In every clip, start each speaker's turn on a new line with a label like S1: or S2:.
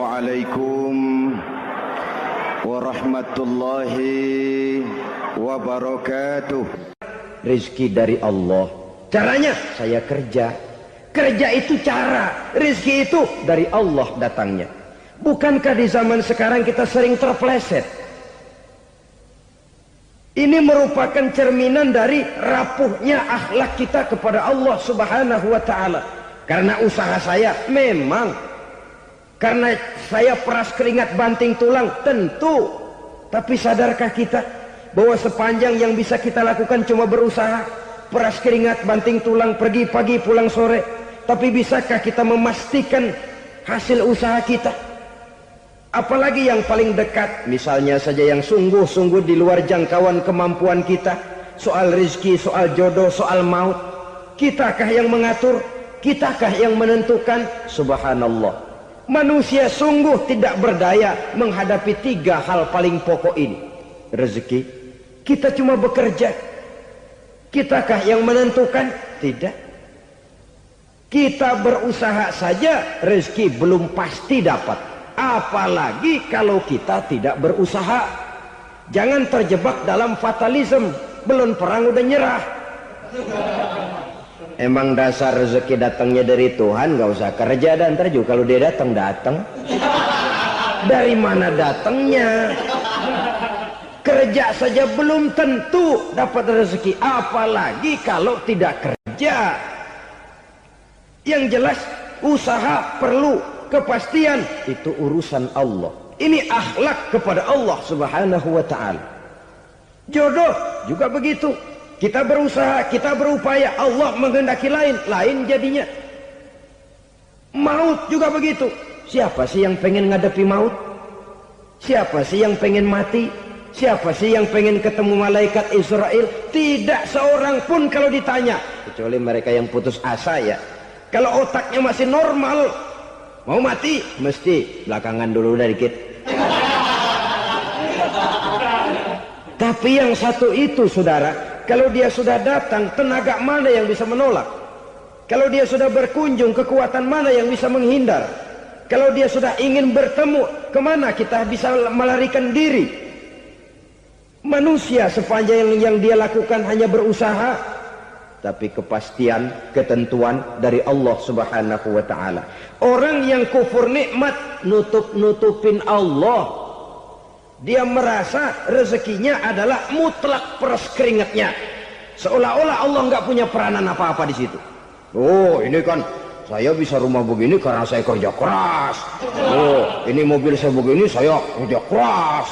S1: Assalamualaikum warahmatullahi wabarakatuh.
S2: Rizki dari Allah. Caranya saya kerja. Kerja itu cara. Rizki itu dari Allah datangnya. Bukankah di zaman sekarang kita sering terpleset? Ini merupakan cerminan dari rapuhnya akhlak kita kepada Allah Subhanahu wa ta'ala. Karena usaha saya memang, karena saya peras keringat banting tulang, tentu. Tapi sadarkah kita bahwa sepanjang yang bisa kita lakukan cuma berusaha, peras keringat banting tulang, pergi pagi pulang sore. Tapi bisakah kita memastikan hasil usaha kita? Apalagi yang paling dekat, misalnya saja yang sungguh-sungguh di luar jangkauan kemampuan kita. Soal rizki, soal jodoh, soal maut. Kitakah yang mengatur? Kitakah yang menentukan? Subhanallah. Manusia sungguh tidak berdaya menghadapi 3 hal paling pokok ini. Rezeki, kita cuma bekerja. Kitakah yang menentukan? Tidak. Kita berusaha saja, rezeki belum pasti dapat. Apalagi kalau kita tidak berusaha. Jangan terjebak dalam fatalisme. Belum perang udah nyerah. Emang dasar rezeki datangnya dari Tuhan, gak usah kerja. Dan ntar juga kalau dia datang. Dari mana datangnya? Kerja saja belum tentu dapat rezeki, apalagi kalau tidak kerja. Yang jelas usaha perlu kepastian, itu urusan Allah. Ini akhlak kepada Allah Subhanahu wa ta'ala. Jodoh juga begitu. Kita berusaha, kita berupaya, Allah menghendaki lain jadinya. Maut juga begitu. Siapa sih yang pengen ngadepi maut? Siapa sih yang pengen mati? Siapa sih yang pengen ketemu malaikat Israel? Tidak seorang pun kalau ditanya, kecuali mereka yang putus asa ya. Kalau otaknya masih normal, mau mati mesti belakangan dulu udah dikit. Tapi yang satu itu saudara, kalau dia sudah datang, tenaga mana yang bisa menolak? Kalau dia sudah berkunjung, kekuatan mana yang bisa menghindar? Kalau dia sudah ingin bertemu, kemana kita bisa melarikan diri? Manusia sepanjang yang dia lakukan hanya berusaha. Tapi kepastian, ketentuan dari Allah Subhanahu wa ta'ala. Orang yang kufur nikmat, nutupin Allah. Dia merasa rezekinya adalah mutlak peras keringatnya. Seolah-olah Allah nggak punya peranan apa-apa di situ. Oh, ini kan saya bisa rumah begini karena saya kerja keras. Oh, ini mobil saya begini, saya kerja keras.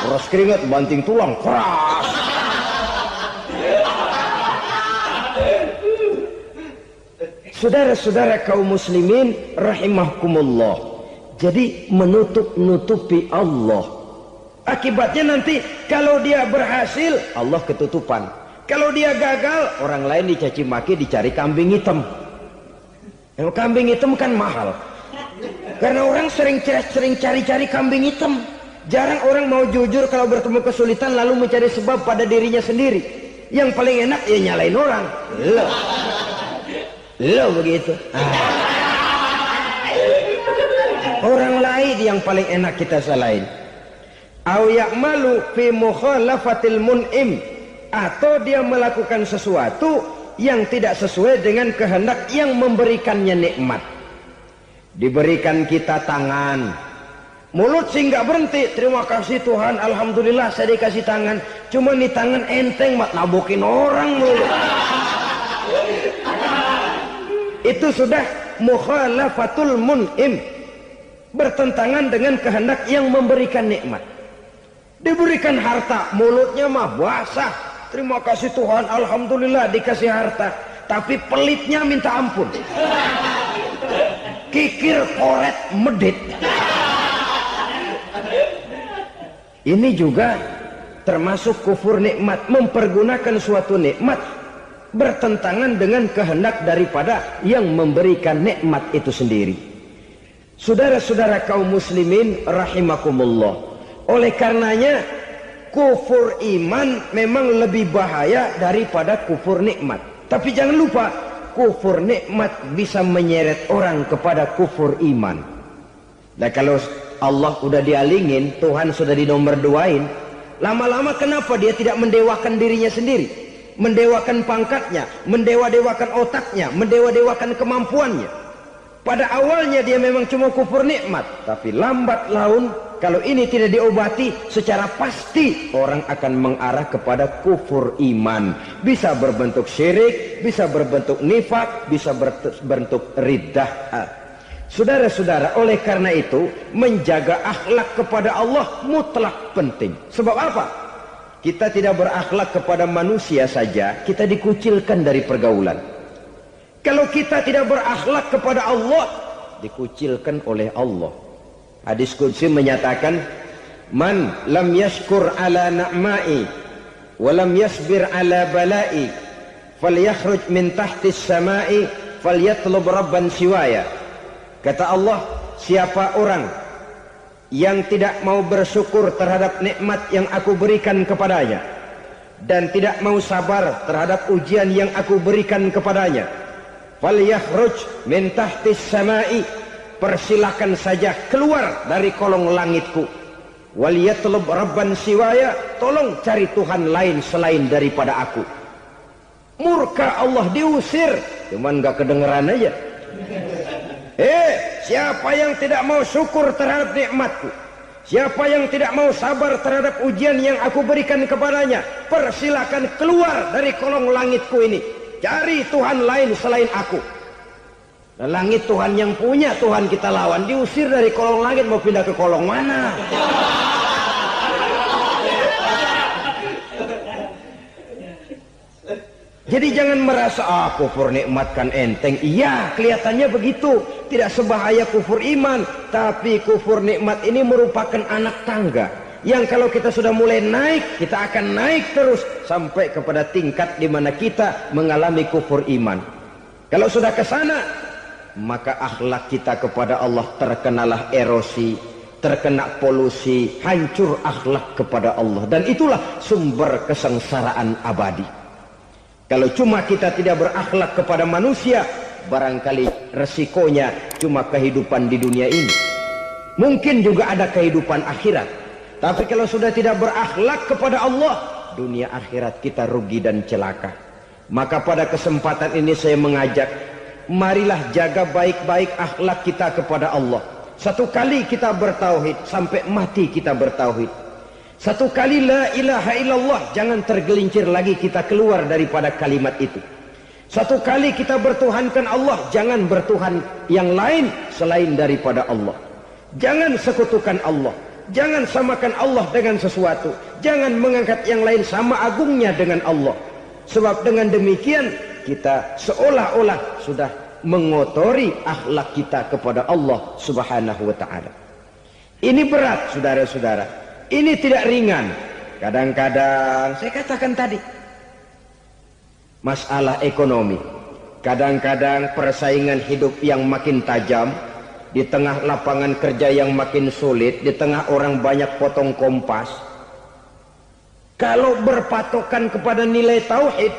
S2: Peras keringat, banting tulang, keras. Saudara-saudara kaum muslimin rahimahkumullah. Jadi menutup-nutupi Allah. Akibatnya nanti kalau dia berhasil, Allah ketutupan. Kalau dia gagal, orang lain dicaci maki, dicari kambing hitam. Yang kambing hitam kan mahal. Karena orang sering cari-cari kambing hitam. Jarang orang mau jujur kalau bertemu kesulitan lalu mencari sebab pada dirinya sendiri. Yang paling enak ya nyalain orang. Lo begitu. Orang lain yang paling enak kita salahin. Au ya'malu fi mukhalafatil mun'im, atau dia melakukan sesuatu yang tidak sesuai dengan kehendak yang memberikannya nikmat. Diberikan kita tangan, mulut sih nggak berhenti. Terima kasih Tuhan, alhamdulillah saya dikasih tangan. Cuma nih tangan enteng mat nabokin orang mulu. Itu sudah mukhalafatul mun'im, bertentangan dengan kehendak yang memberikan nikmat. Diberikan harta, mulutnya mah basah. Terima kasih Tuhan, alhamdulillah dikasih harta. Tapi pelitnya minta ampun. Kikir, koret, medit. Ini juga termasuk kufur nikmat, mempergunakan suatu nikmat bertentangan dengan kehendak daripada yang memberikan nikmat itu sendiri. Saudara-saudara kaum muslimin rahimakumullah. Oleh karenanya kufur iman memang lebih bahaya daripada kufur nikmat. Tapi jangan lupa, kufur nikmat bisa menyeret orang kepada kufur iman. Dan kalau Allah udah dialingin, Tuhan sudah dinomor duain, lama-lama kenapa dia tidak mendewakan dirinya sendiri, mendewakan pangkatnya, mendewa-dewakan otaknya, mendewa-dewakan kemampuannya? Pada awalnya dia memang cuma kufur nikmat, tapi lambat laun kalau ini tidak diobati, secara pasti orang akan mengarah kepada kufur iman. Bisa berbentuk syirik, bisa berbentuk nifak, bisa berbentuk riddah. Saudara-saudara, oleh karena itu menjaga akhlak kepada Allah mutlak penting. Sebab apa? Kita tidak berakhlak kepada manusia saja, kita dikucilkan dari pergaulan. Kalau kita tidak berakhlak kepada Allah, dikucilkan oleh Allah. Hadis qudsi menyatakan, man lam yashkur ala na'ma'i wa lam yasbir ala bala'i falyakhruj min tahtis sama'i falyatlub rabban siwaya. Kata Allah, siapa orang yang tidak mau bersyukur terhadap nikmat yang aku berikan kepadanya dan tidak mau sabar terhadap ujian yang aku berikan kepadanya, falyakhruj min tahtis sama'i, persilahkan saja keluar dari kolong langitku, waliyatlub rabban siwaya, tolong cari Tuhan lain selain daripada aku. Murka Allah, diusir, cuman gak kedengeran aja. Siapa yang tidak mau syukur terhadap nikmatku, siapa yang tidak mau sabar terhadap ujian yang aku berikan kepadanya, persilahkan keluar dari kolong langitku ini, cari Tuhan lain selain aku. Dan langit Tuhan yang punya, Tuhan kita lawan, diusir dari kolong langit, mau pindah ke kolong mana? Jadi jangan merasa kufur nikmat kan enteng. Iya, kelihatannya begitu, tidak sebahaya kufur iman. Tapi kufur nikmat ini merupakan anak tangga yang kalau kita sudah mulai naik, kita akan naik terus sampai kepada tingkat di mana kita mengalami kufur iman. Kalau sudah ke sana, maka akhlak kita kepada Allah terkenalah erosi, terkena polusi, hancur akhlak kepada Allah. Dan itulah sumber kesengsaraan abadi. Kalau cuma kita tidak berakhlak kepada manusia, barangkali resikonya cuma kehidupan di dunia ini. Mungkin juga ada kehidupan akhirat. Tapi kalau sudah tidak berakhlak kepada Allah, dunia akhirat kita rugi dan celaka. Maka pada kesempatan ini saya mengajak, marilah jaga baik-baik akhlak kita kepada Allah. Satu kali kita bertauhid, sampai mati kita bertauhid. Satu kali la ilaha illallah, jangan tergelincir lagi kita keluar daripada kalimat itu. Satu kali kita bertuhankan Allah, jangan bertuhan yang lain selain daripada Allah. Jangan sekutukan Allah, jangan samakan Allah dengan sesuatu, jangan mengangkat yang lain sama agungnya dengan Allah. Sebab dengan demikian kita seolah-olah sudah mengotori akhlak kita kepada Allah Subhanahu wa ta'ala. Ini berat, saudara-saudara. Ini tidak ringan. Kadang-kadang saya katakan tadi, masalah ekonomi, kadang-kadang persaingan hidup yang makin tajam, di tengah lapangan kerja yang makin sulit, di tengah orang banyak potong kompas. Kalau berpatokan kepada nilai tauhid,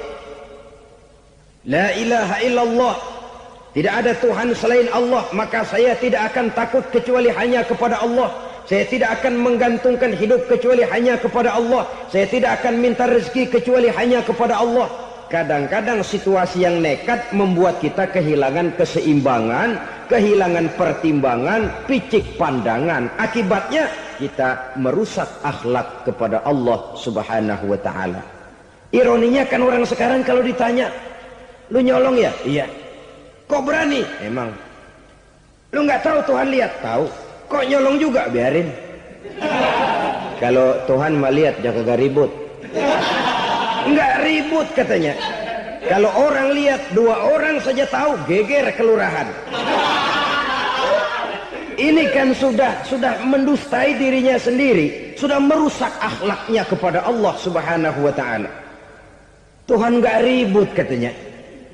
S2: la ilaha illallah, tidak ada Tuhan selain Allah, maka saya tidak akan takut kecuali hanya kepada Allah. Saya tidak akan menggantungkan hidup kecuali hanya kepada Allah. Saya tidak akan minta rezeki kecuali hanya kepada Allah. Kadang-kadang situasi yang nekat membuat kita kehilangan keseimbangan, kehilangan pertimbangan, picik pandangan. Akibatnya kita merusak akhlak kepada Allah Subhanahu wa ta'ala. Ironinya kan orang sekarang kalau ditanya, lu nyolong ya? Iya. Kok berani? Emang. Lu nggak tahu Tuhan lihat? Tahu. Kok nyolong juga? Biarin. Kalau Tuhan mah lihat, jangan gak ribut. Enggak ribut katanya. Kalau orang lihat, 2 orang saja tahu, geger kelurahan. Ini kan sudah mendustai dirinya sendiri, sudah merusak akhlaknya kepada Allah Subhanahu wa ta'ala. Tuhan gak ribut katanya.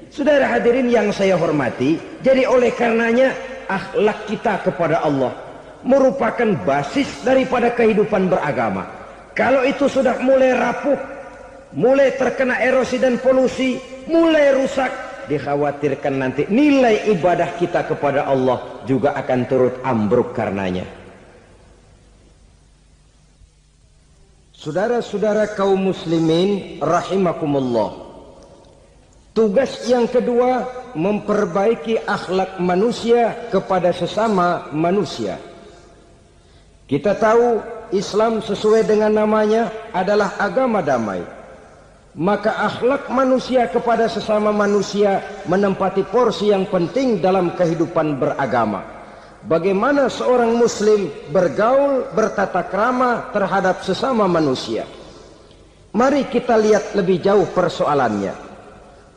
S2: Saudara hadirin yang saya hormati, jadi oleh karenanya akhlak kita kepada Allah merupakan basis daripada kehidupan beragama. Kalau itu sudah mulai rapuh, mulai terkena erosi dan polusi, mulai rusak, dikhawatirkan nanti nilai ibadah kita kepada Allah juga akan turut ambruk karenanya. Saudara-saudara kaum muslimin rahimakumullah, tugas yang kedua memperbaiki akhlak manusia kepada sesama manusia. Kita tahu Islam sesuai dengan namanya adalah agama damai. Maka akhlak manusia kepada sesama manusia menempati porsi yang penting dalam kehidupan beragama. Bagaimana seorang muslim bergaul, bertata krama terhadap sesama manusia. Mari kita lihat lebih jauh persoalannya.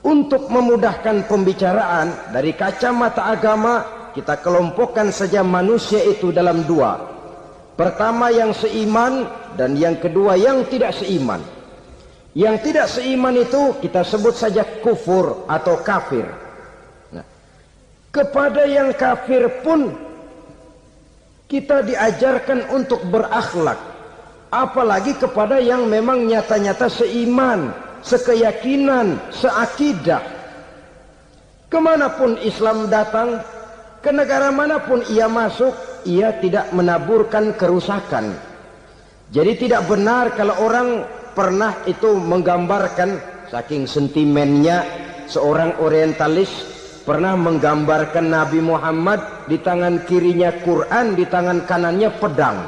S2: Untuk memudahkan pembicaraan dari kacamata agama, kita kelompokkan saja manusia itu dalam dua. Pertama yang seiman dan yang kedua yang tidak seiman. Yang tidak seiman itu kita sebut saja kufur atau kafir. Nah, kepada yang kafir pun kita diajarkan untuk berakhlak, apalagi kepada yang memang nyata-nyata seiman, sekeyakinan, seakidah. Kemanapun Islam datang, ke negara manapun ia masuk, ia tidak menaburkan kerusakan. Jadi tidak benar kalau orang pernah itu menggambarkan, saking sentimennya seorang orientalis pernah menggambarkan Nabi Muhammad di tangan kirinya Quran, di tangan kanannya pedang.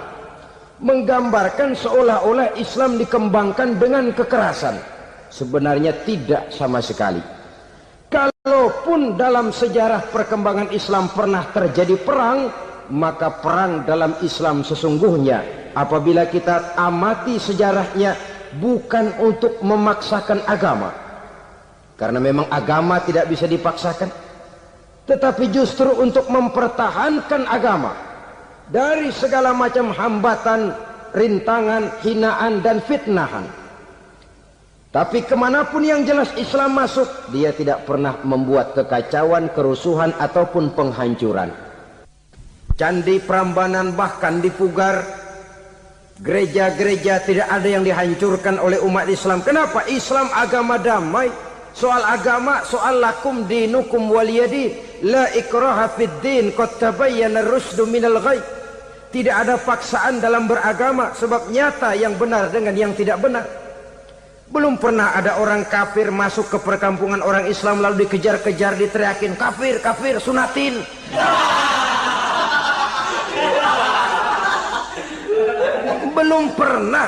S2: Menggambarkan seolah-olah Islam dikembangkan dengan kekerasan. Sebenarnya tidak sama sekali. Kalaupun dalam sejarah perkembangan Islam pernah terjadi perang, maka perang dalam Islam sesungguhnya apabila kita amati sejarahnya bukan untuk memaksakan agama. Karena memang agama tidak bisa dipaksakan. Tetapi justru untuk mempertahankan agama dari segala macam hambatan, rintangan, hinaan dan fitnahan. Tapi kemanapun yang jelas Islam masuk, dia tidak pernah membuat kekacauan, kerusuhan ataupun penghancuran. Candi Prambanan bahkan dipugar, gereja-gereja tidak ada yang dihancurkan oleh umat Islam. Kenapa? Islam agama damai. Soal agama, soal lakum dinukum waliyadin, la ikraha fid din, qad tabayyana ar-rusydu minal ghayy. Tidak ada paksaan dalam beragama, sebab nyata yang benar dengan yang tidak benar. Belum pernah ada orang kafir masuk ke perkampungan orang Islam lalu dikejar-kejar, diteriakin kafir, kafir, sunatin. Belum pernah.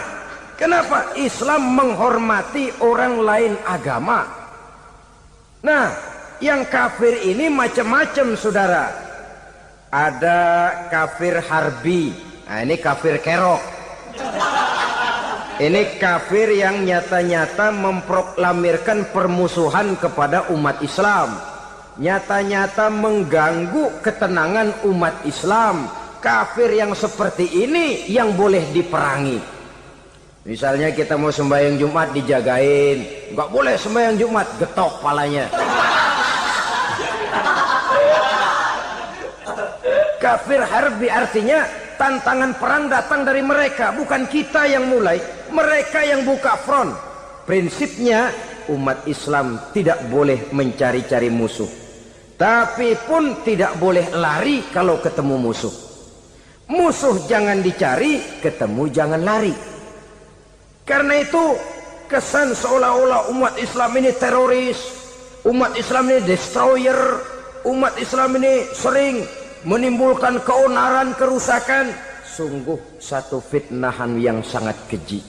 S2: Kenapa? Islam menghormati orang lain agama. Nah, yang kafir ini macam-macam, saudara. Ada kafir harbi. Nah, ini kafir kerok. Ini kafir yang nyata-nyata memproklamirkan permusuhan kepada umat Islam. Nyata-nyata mengganggu ketenangan umat Islam. Kafir yang seperti ini yang boleh diperangi. Misalnya kita mau sembahyang Jumat dijagain, nggak boleh sembahyang Jumat, getok palanya. Kafir harbi artinya tantangan perang datang dari mereka, bukan kita yang mulai, mereka yang buka front. Prinsipnya umat Islam tidak boleh mencari-cari musuh, tapi pun tidak boleh lari kalau ketemu musuh. Musuh jangan dicari, ketemu jangan lari. Karena itu kesan seolah-olah umat Islam ini teroris, umat Islam ini destroyer, umat Islam ini sering menimbulkan keonaran, kerusakan. Sungguh satu fitnahan yang sangat keji.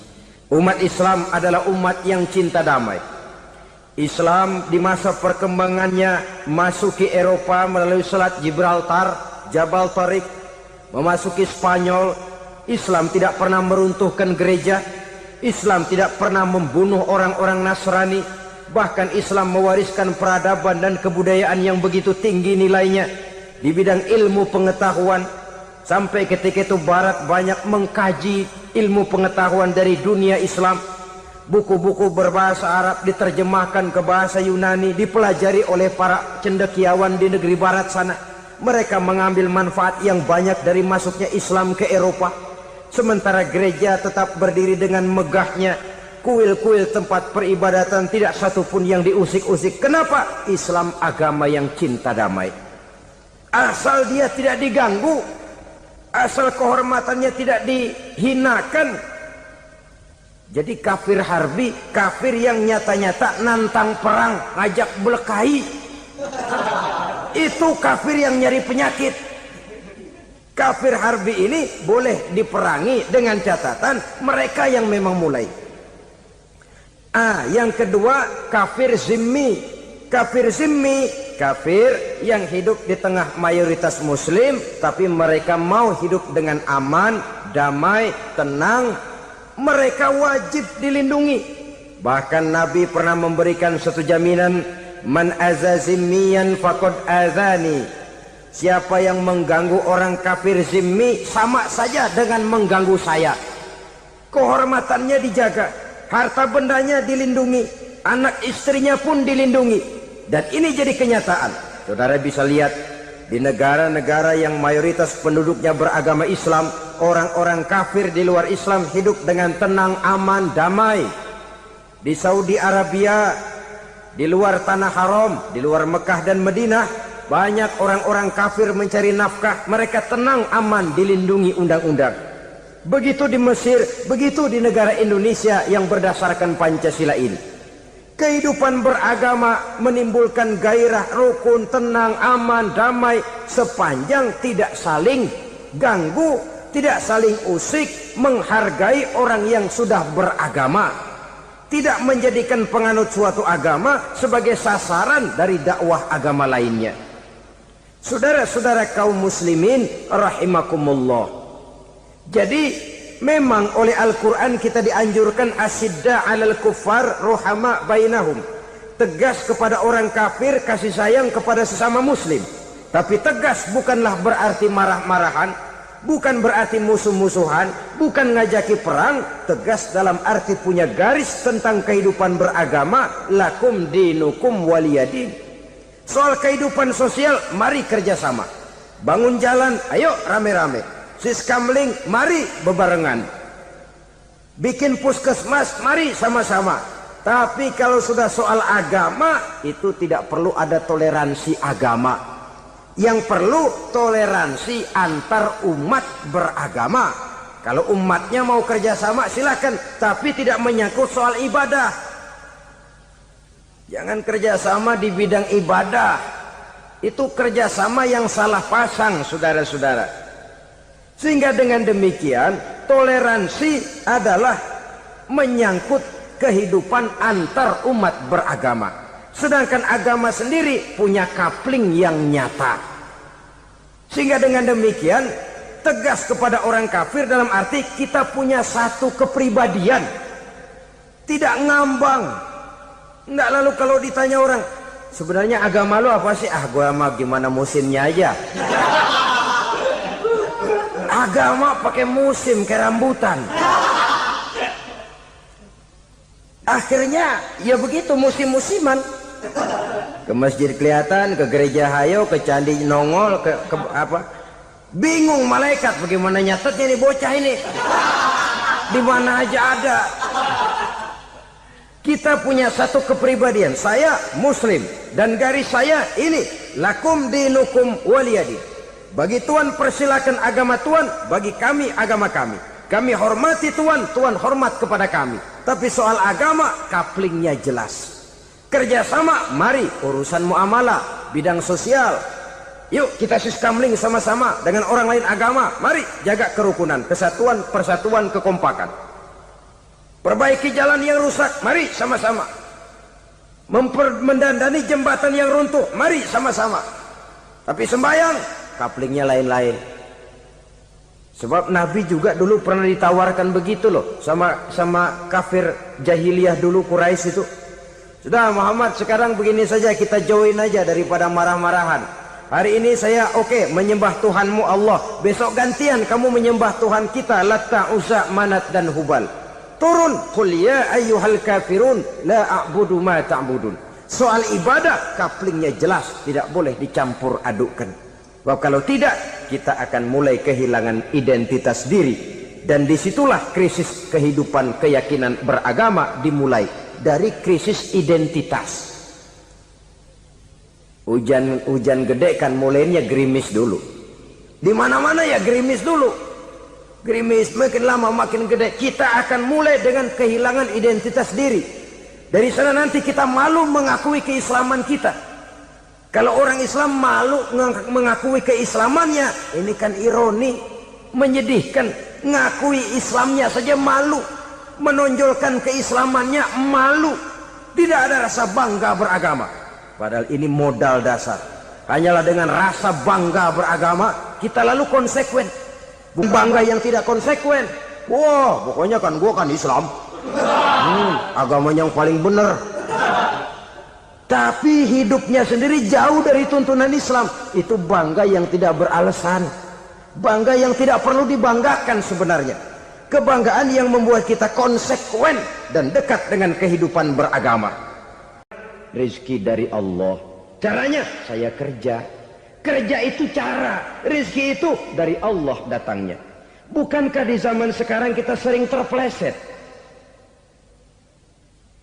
S2: Umat Islam adalah umat yang cinta damai. Islam di masa perkembangannya masuki Eropa melalui Selat Gibraltar, Jabal Tariq, memasuki Spanyol. Islam tidak pernah meruntuhkan gereja. Islam tidak pernah membunuh orang-orang Nasrani. Bahkan Islam mewariskan peradaban dan kebudayaan yang begitu tinggi nilainya di bidang ilmu pengetahuan. Sampai ketika itu Barat banyak mengkaji ilmu pengetahuan dari dunia Islam. Buku-buku berbahasa Arab diterjemahkan ke bahasa Yunani, dipelajari oleh para cendekiawan di negeri Barat sana. Mereka mengambil manfaat yang banyak dari masuknya Islam ke Eropa. Sementara gereja tetap berdiri dengan megahnya, kuil-kuil tempat peribadatan tidak satupun yang diusik-usik. Kenapa? Islam agama yang cinta damai. Asal dia tidak diganggu, asal kehormatannya tidak dihinakan. Jadi kafir harbi, kafir yang nyata-nyata nantang perang, ngajak berkelahi, itu kafir yang nyari penyakit. Kafir harbi ini boleh diperangi dengan catatan mereka yang memang mulai. Yang kedua, kafir zimmi. Kafir zimmi, kafir yang hidup di tengah mayoritas muslim, tapi mereka mau hidup dengan aman, damai, tenang. Mereka wajib dilindungi. Bahkan Nabi pernah memberikan satu jaminan, man aza zimmiyan faqad azani. Siapa yang mengganggu orang kafir zimmi sama saja dengan mengganggu saya. Kehormatannya dijaga, harta bendanya dilindungi, anak istrinya pun dilindungi. Dan ini jadi kenyataan. Saudara bisa lihat di negara-negara yang mayoritas penduduknya beragama Islam, orang-orang kafir di luar Islam hidup dengan tenang, aman, damai. Di Saudi Arabia, di luar tanah haram, di luar Mekah dan Madinah, banyak orang-orang kafir mencari nafkah. Mereka tenang, aman, dilindungi undang-undang. Begitu di Mesir, begitu di negara Indonesia yang berdasarkan Pancasila ini. Kehidupan beragama menimbulkan gairah, rukun, tenang, aman, damai, sepanjang tidak saling ganggu, tidak saling usik, menghargai orang yang sudah beragama, tidak menjadikan penganut suatu agama sebagai sasaran dari dakwah agama lainnya. Saudara-saudara kaum muslimin rahimakumullah. Jadi memang oleh Al-Quran kita dianjurkan asyidda 'alal kuffar ruhama bainahum. Tegas kepada orang kafir, kasih sayang kepada sesama muslim. Tapi tegas bukanlah berarti marah-marahan, bukan berarti musuh-musuhan, bukan ngajaki perang. Tegas dalam arti punya garis tentang kehidupan beragama, lakum dinukum waliyadin. Soal kehidupan sosial, mari kerjasama. Bangun jalan, ayo rame-rame. Siskamling, mari bebarengan. Bikin puskesmas, mari sama-sama. Tapi kalau sudah soal agama, itu tidak perlu ada toleransi agama. Yang perlu toleransi antar umat beragama. Kalau umatnya mau kerjasama silakan, tapi tidak menyangkut soal ibadah. Jangan kerjasama di bidang ibadah. Itu kerjasama yang salah pasang, saudara-saudara. Sehingga dengan demikian toleransi adalah menyangkut kehidupan antar umat beragama. Sedangkan agama sendiri punya kapling yang nyata. Sehingga dengan demikian tegas kepada orang kafir dalam arti kita punya satu kepribadian. Tidak ngambang. Enggak, lalu kalau ditanya orang, sebenarnya agama lu apa sih? Gua mah gimana musimnya aja. Agama pakai musim kayak rambutan. Akhirnya ya begitu, musim-musiman. Ke masjid kelihatan, ke gereja hayo, ke candi nongol, ke apa? Bingung malaikat bagaimana nyatetnya nih bocah ini. Di mana aja ada. Kita punya satu kepribadian. Saya muslim dan garis saya ini, lakum dinukum waliyadin. Bagi Tuhan persilakan agama Tuhan, bagi kami agama kami. Kami hormati Tuhan, Tuhan hormat kepada kami. Tapi soal agama, kaplingnya jelas. Kerjasama, mari urusan muamalah, bidang sosial. Yuk kita siskamling sama-sama dengan orang lain agama. Mari jaga kerukunan, kesatuan, persatuan, kekompakan. Perbaiki jalan yang rusak, mari sama-sama. Mendandani jembatan yang runtuh, mari sama-sama. Tapi sembahyang, kaplingnya lain-lain. Sebab Nabi juga dulu pernah ditawarkan begitu loh sama kafir jahiliyah dulu, Quraisy itu. Sudah Muhammad, sekarang begini saja, kita join aja daripada marah-marahan. Hari ini saya oke menyembah Tuhanmu Allah, besok gantian kamu menyembah Tuhan kita Latta, Uzza, Manat dan Hubal. Turun, qul ya ayyuhal kafirun la a'budu ma ta'budun. Soal ibadah kaplingnya jelas, tidak boleh dicampur adukkan. Sebab kalau tidak, kita akan mulai kehilangan identitas diri. Dan disitulah krisis kehidupan keyakinan beragama dimulai, dari krisis identitas. Hujan gede kan mulainya gerimis dulu. Di mana-mana ya gerimis dulu. Gerimis makin lama makin gede. Kita akan mulai dengan kehilangan identitas diri. Dari sana nanti kita malu mengakui keislaman kita. Kalau orang Islam malu mengakui keislamannya, ini kan ironi, menyedihkan. Ngakui Islamnya saja malu, menonjolkan keislamannya malu. Tidak ada rasa bangga beragama. Padahal ini modal dasar. Hanyalah dengan rasa bangga beragama kita lalu konsekuen. Bangga yang tidak konsekuen, wah pokoknya kan gua kan Islam, agama yang paling benar. Tapi hidupnya sendiri jauh dari tuntunan Islam. Itu bangga yang tidak beralasan, bangga yang tidak perlu dibanggakan sebenarnya. Kebanggaan yang membuat kita konsekuen dan dekat dengan kehidupan beragama. Rizki dari Allah. Caranya saya kerja. Kerja itu cara, rizki itu dari Allah datangnya. Bukankah di zaman sekarang kita sering terpleset?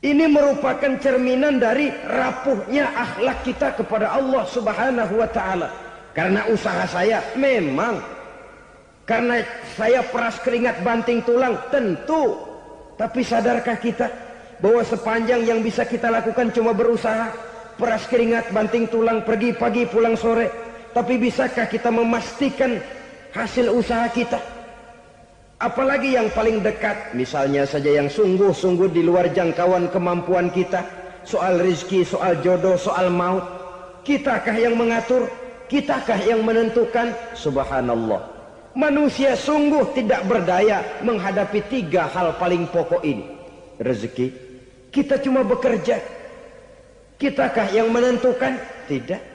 S2: Ini merupakan cerminan dari rapuhnya akhlak kita kepada Allah Subhanahu wa ta'ala. Karena usaha saya memang, karena saya peras keringat banting tulang, tentu. Tapi sadarkah kita bahwa sepanjang yang bisa kita lakukan cuma berusaha, peras keringat banting tulang, pergi pagi pulang sore. Tapi bisakah kita memastikan hasil usaha kita? Apalagi yang paling dekat, misalnya saja yang sungguh-sungguh di luar jangkauan kemampuan kita. Soal rizki, soal jodoh, soal maut. Kitakah yang mengatur? Kitakah yang menentukan? Subhanallah. Manusia sungguh tidak berdaya menghadapi 3 hal paling pokok ini. Rezeki, kita cuma bekerja. Kitakah yang menentukan? Tidak.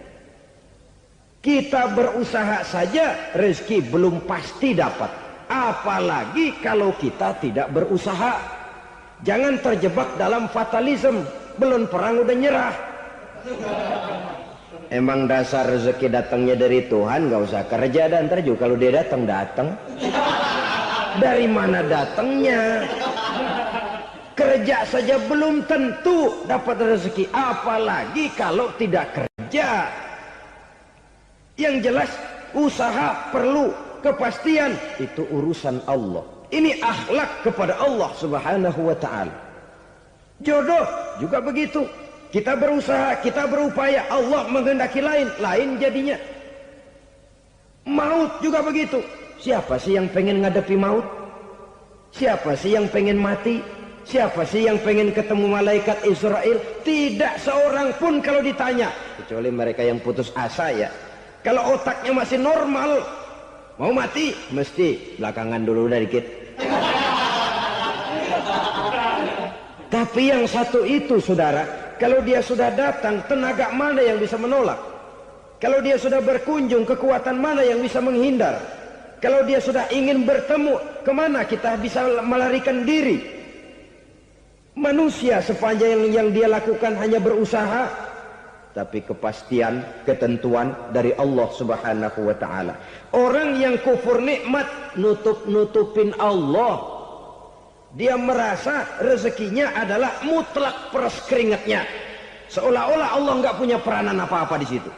S2: Kita berusaha saja, rezeki belum pasti dapat. Apalagi kalau kita tidak berusaha. Jangan terjebak dalam fatalisme. Belum perang udah nyerah. Emang dasar rezeki datangnya dari Tuhan, gak usah kerja dan ntar juga kalau dia datang. Dari mana datangnya? Kerja saja belum tentu dapat rezeki. Apalagi kalau tidak kerja. Yang jelas usaha perlu kepastian, itu urusan Allah. Ini akhlak kepada Allah Subhanahu wa ta'ala. Jodoh juga begitu. Kita berusaha, kita berupaya, Allah menghendaki lain jadinya. Maut juga begitu. Siapa sih yang pengen ngadepi maut? Siapa sih yang pengen mati? Siapa sih yang pengen ketemu malaikat Israel? Tidak seorang pun kalau ditanya, kecuali mereka yang putus asa ya. Kalau otaknya masih normal, mau mati mesti belakangan dulu dah dikit. Tapi yang satu itu saudara, kalau dia sudah datang, tenaga mana yang bisa menolak? Kalau dia sudah berkunjung, kekuatan mana yang bisa menghindar? Kalau dia sudah ingin bertemu, kemana kita bisa melarikan diri? Manusia sepanjang yang dia lakukan hanya berusaha. Tapi kepastian, ketentuan dari Allah Subhanahu wa ta'ala. Orang yang kufur nikmat, nutupin Allah. Dia merasa rezekinya adalah mutlak peras keringatnya. Seolah-olah Allah nggak punya peranan apa-apa di situ.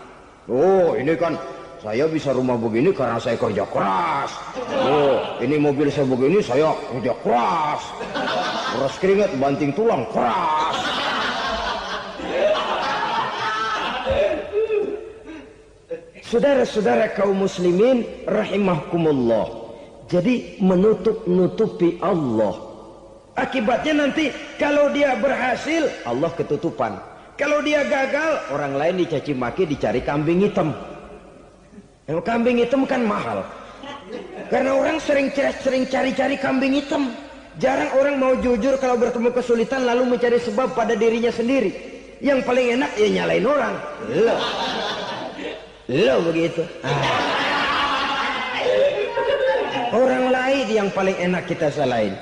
S2: Oh, ini kan saya bisa rumah begini karena saya kerja keras. Oh, ini mobil saya begini saya kerja keras. Peras keringat, banting tulang, keras. Saudara-saudara kaum muslimin rahimahkumullah. Jadi menutupi Allah. Akibatnya nanti kalau dia berhasil, Allah ketutupan. Kalau dia gagal, orang lain dicaci maki, dicari kambing hitam. Yang kambing hitam kan mahal. Karena orang sering cari-cari kambing hitam. Jarang orang mau jujur kalau bertemu kesulitan lalu mencari sebab pada dirinya sendiri. Yang paling enak ya nyalain orang. Lo begitu. Orang lain yang paling enak kita salahin.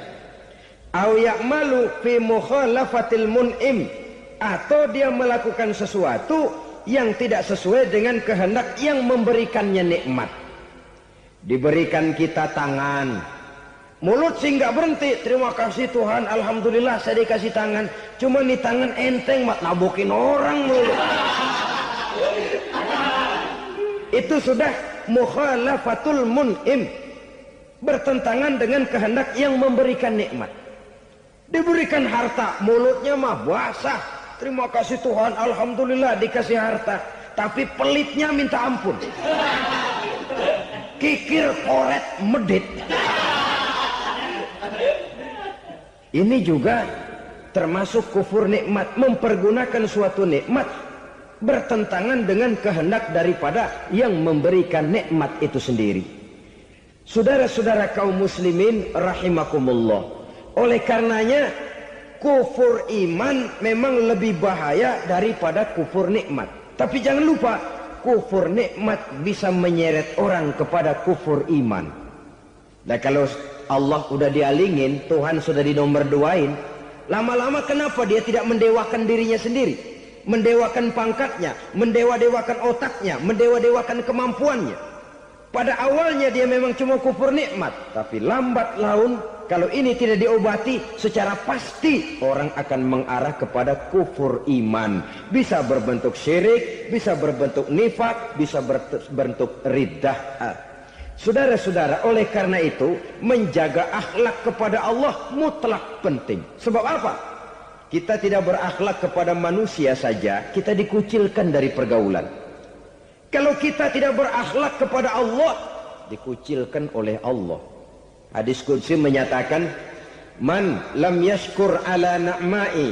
S2: Au ya'malu fi mukhalafatil mun'im, atau dia melakukan sesuatu yang tidak sesuai dengan kehendak yang memberikannya nikmat. Diberikan kita tangan, Mulut sih nggak berhenti, terima kasih Tuhan, alhamdulillah saya dikasih tangan. Cuma nih tangan enteng mat nabokin orang mulu. Itu sudah mukhalafatul mun'im, bertentangan dengan kehendak yang memberikan nikmat. Diberikan harta, mulutnya mah basah, terima kasih Tuhan, alhamdulillah dikasih harta, tapi pelitnya minta ampun. Kikir koret medit. Ini juga termasuk kufur nikmat, mempergunakan suatu nikmat bertentangan dengan kehendak daripada yang memberikan nikmat itu sendiri. Saudara-saudara kaum muslimin rahimakumullah, oleh karenanya kufur iman memang lebih bahaya daripada kufur nikmat. Tapi jangan lupa, kufur nikmat bisa menyeret orang kepada kufur iman. Nah kalau Allah udah dialingin, Tuhan sudah dinomor duain, lama-lama kenapa dia tidak mendewakan dirinya sendiri, mendewakan pangkatnya, mendewa-dewakan otaknya, mendewa-dewakan kemampuannya? Pada awalnya dia memang cuma kufur nikmat, tapi lambat laun kalau ini tidak diobati, secara pasti orang akan mengarah kepada kufur iman. Bisa berbentuk syirik, bisa berbentuk nifak, bisa berbentuk riddah. Saudara-saudara, oleh karena itu menjaga akhlak kepada Allah mutlak penting. Sebab apa? Kita tidak berakhlak kepada manusia saja, kita dikucilkan dari pergaulan. Kalau kita tidak berakhlak kepada Allah, dikucilkan oleh Allah. Hadis qudsi menyatakan, man lam yashkur ala na'mai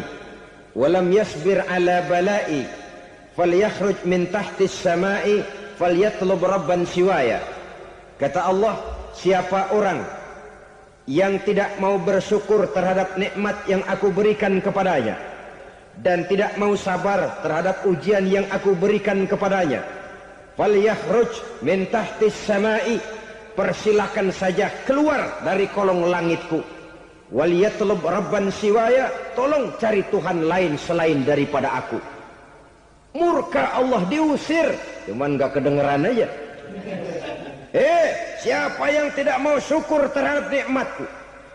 S2: wa lam yasbir ala balai falyakhruj min tahtis samai falyatlub rabban siwaya. Kata Allah, siapa orang yang tidak mau bersyukur terhadap nikmat yang aku berikan kepadanya dan tidak mau sabar terhadap ujian yang aku berikan kepadanya, falyakhruj min tahtis samai, persilakan saja keluar dari kolong langitku, waliyatlub rabban siwaya, tolong cari Tuhan lain selain daripada aku. Murka Allah, diusir, cuman gak kedengeran aja. Siapa yang tidak mau syukur terhadap nikmatku,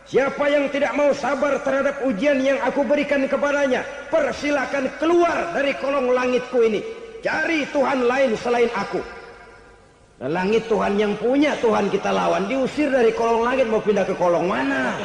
S2: siapa yang tidak mau sabar terhadap ujian yang aku berikan kepadanya, persilakan keluar dari kolong langitku ini, cari Tuhan lain selain aku. Nah, langit Tuhan yang punya, Tuhan kita lawan, diusir dari kolong langit, mau pindah ke kolong mana?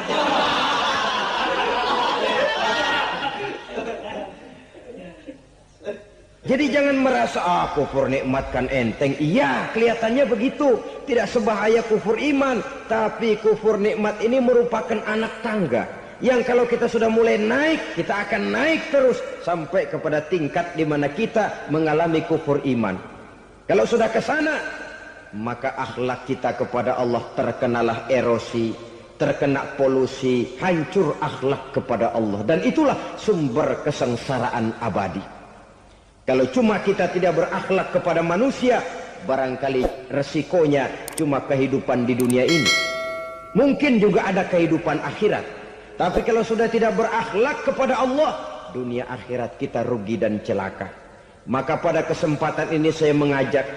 S2: Jadi jangan merasa kufur nikmat kan enteng. Iya, kelihatannya begitu, tidak sebahaya kufur iman. Tapi kufur nikmat ini merupakan anak tangga yang kalau kita sudah mulai naik, kita akan naik terus sampai kepada tingkat di mana kita mengalami kufur iman. Kalau sudah ke sana, maka akhlak kita kepada Allah terkenalah erosi, terkena polusi, hancur akhlak kepada Allah, dan itulah sumber kesengsaraan abadi. Kalau cuma kita tidak berakhlak kepada manusia, barangkali resikonya cuma kehidupan di dunia ini. Mungkin juga ada kehidupan akhirat. Tapi kalau sudah tidak berakhlak kepada Allah, dunia akhirat kita rugi dan celaka. Maka pada kesempatan ini saya mengajak,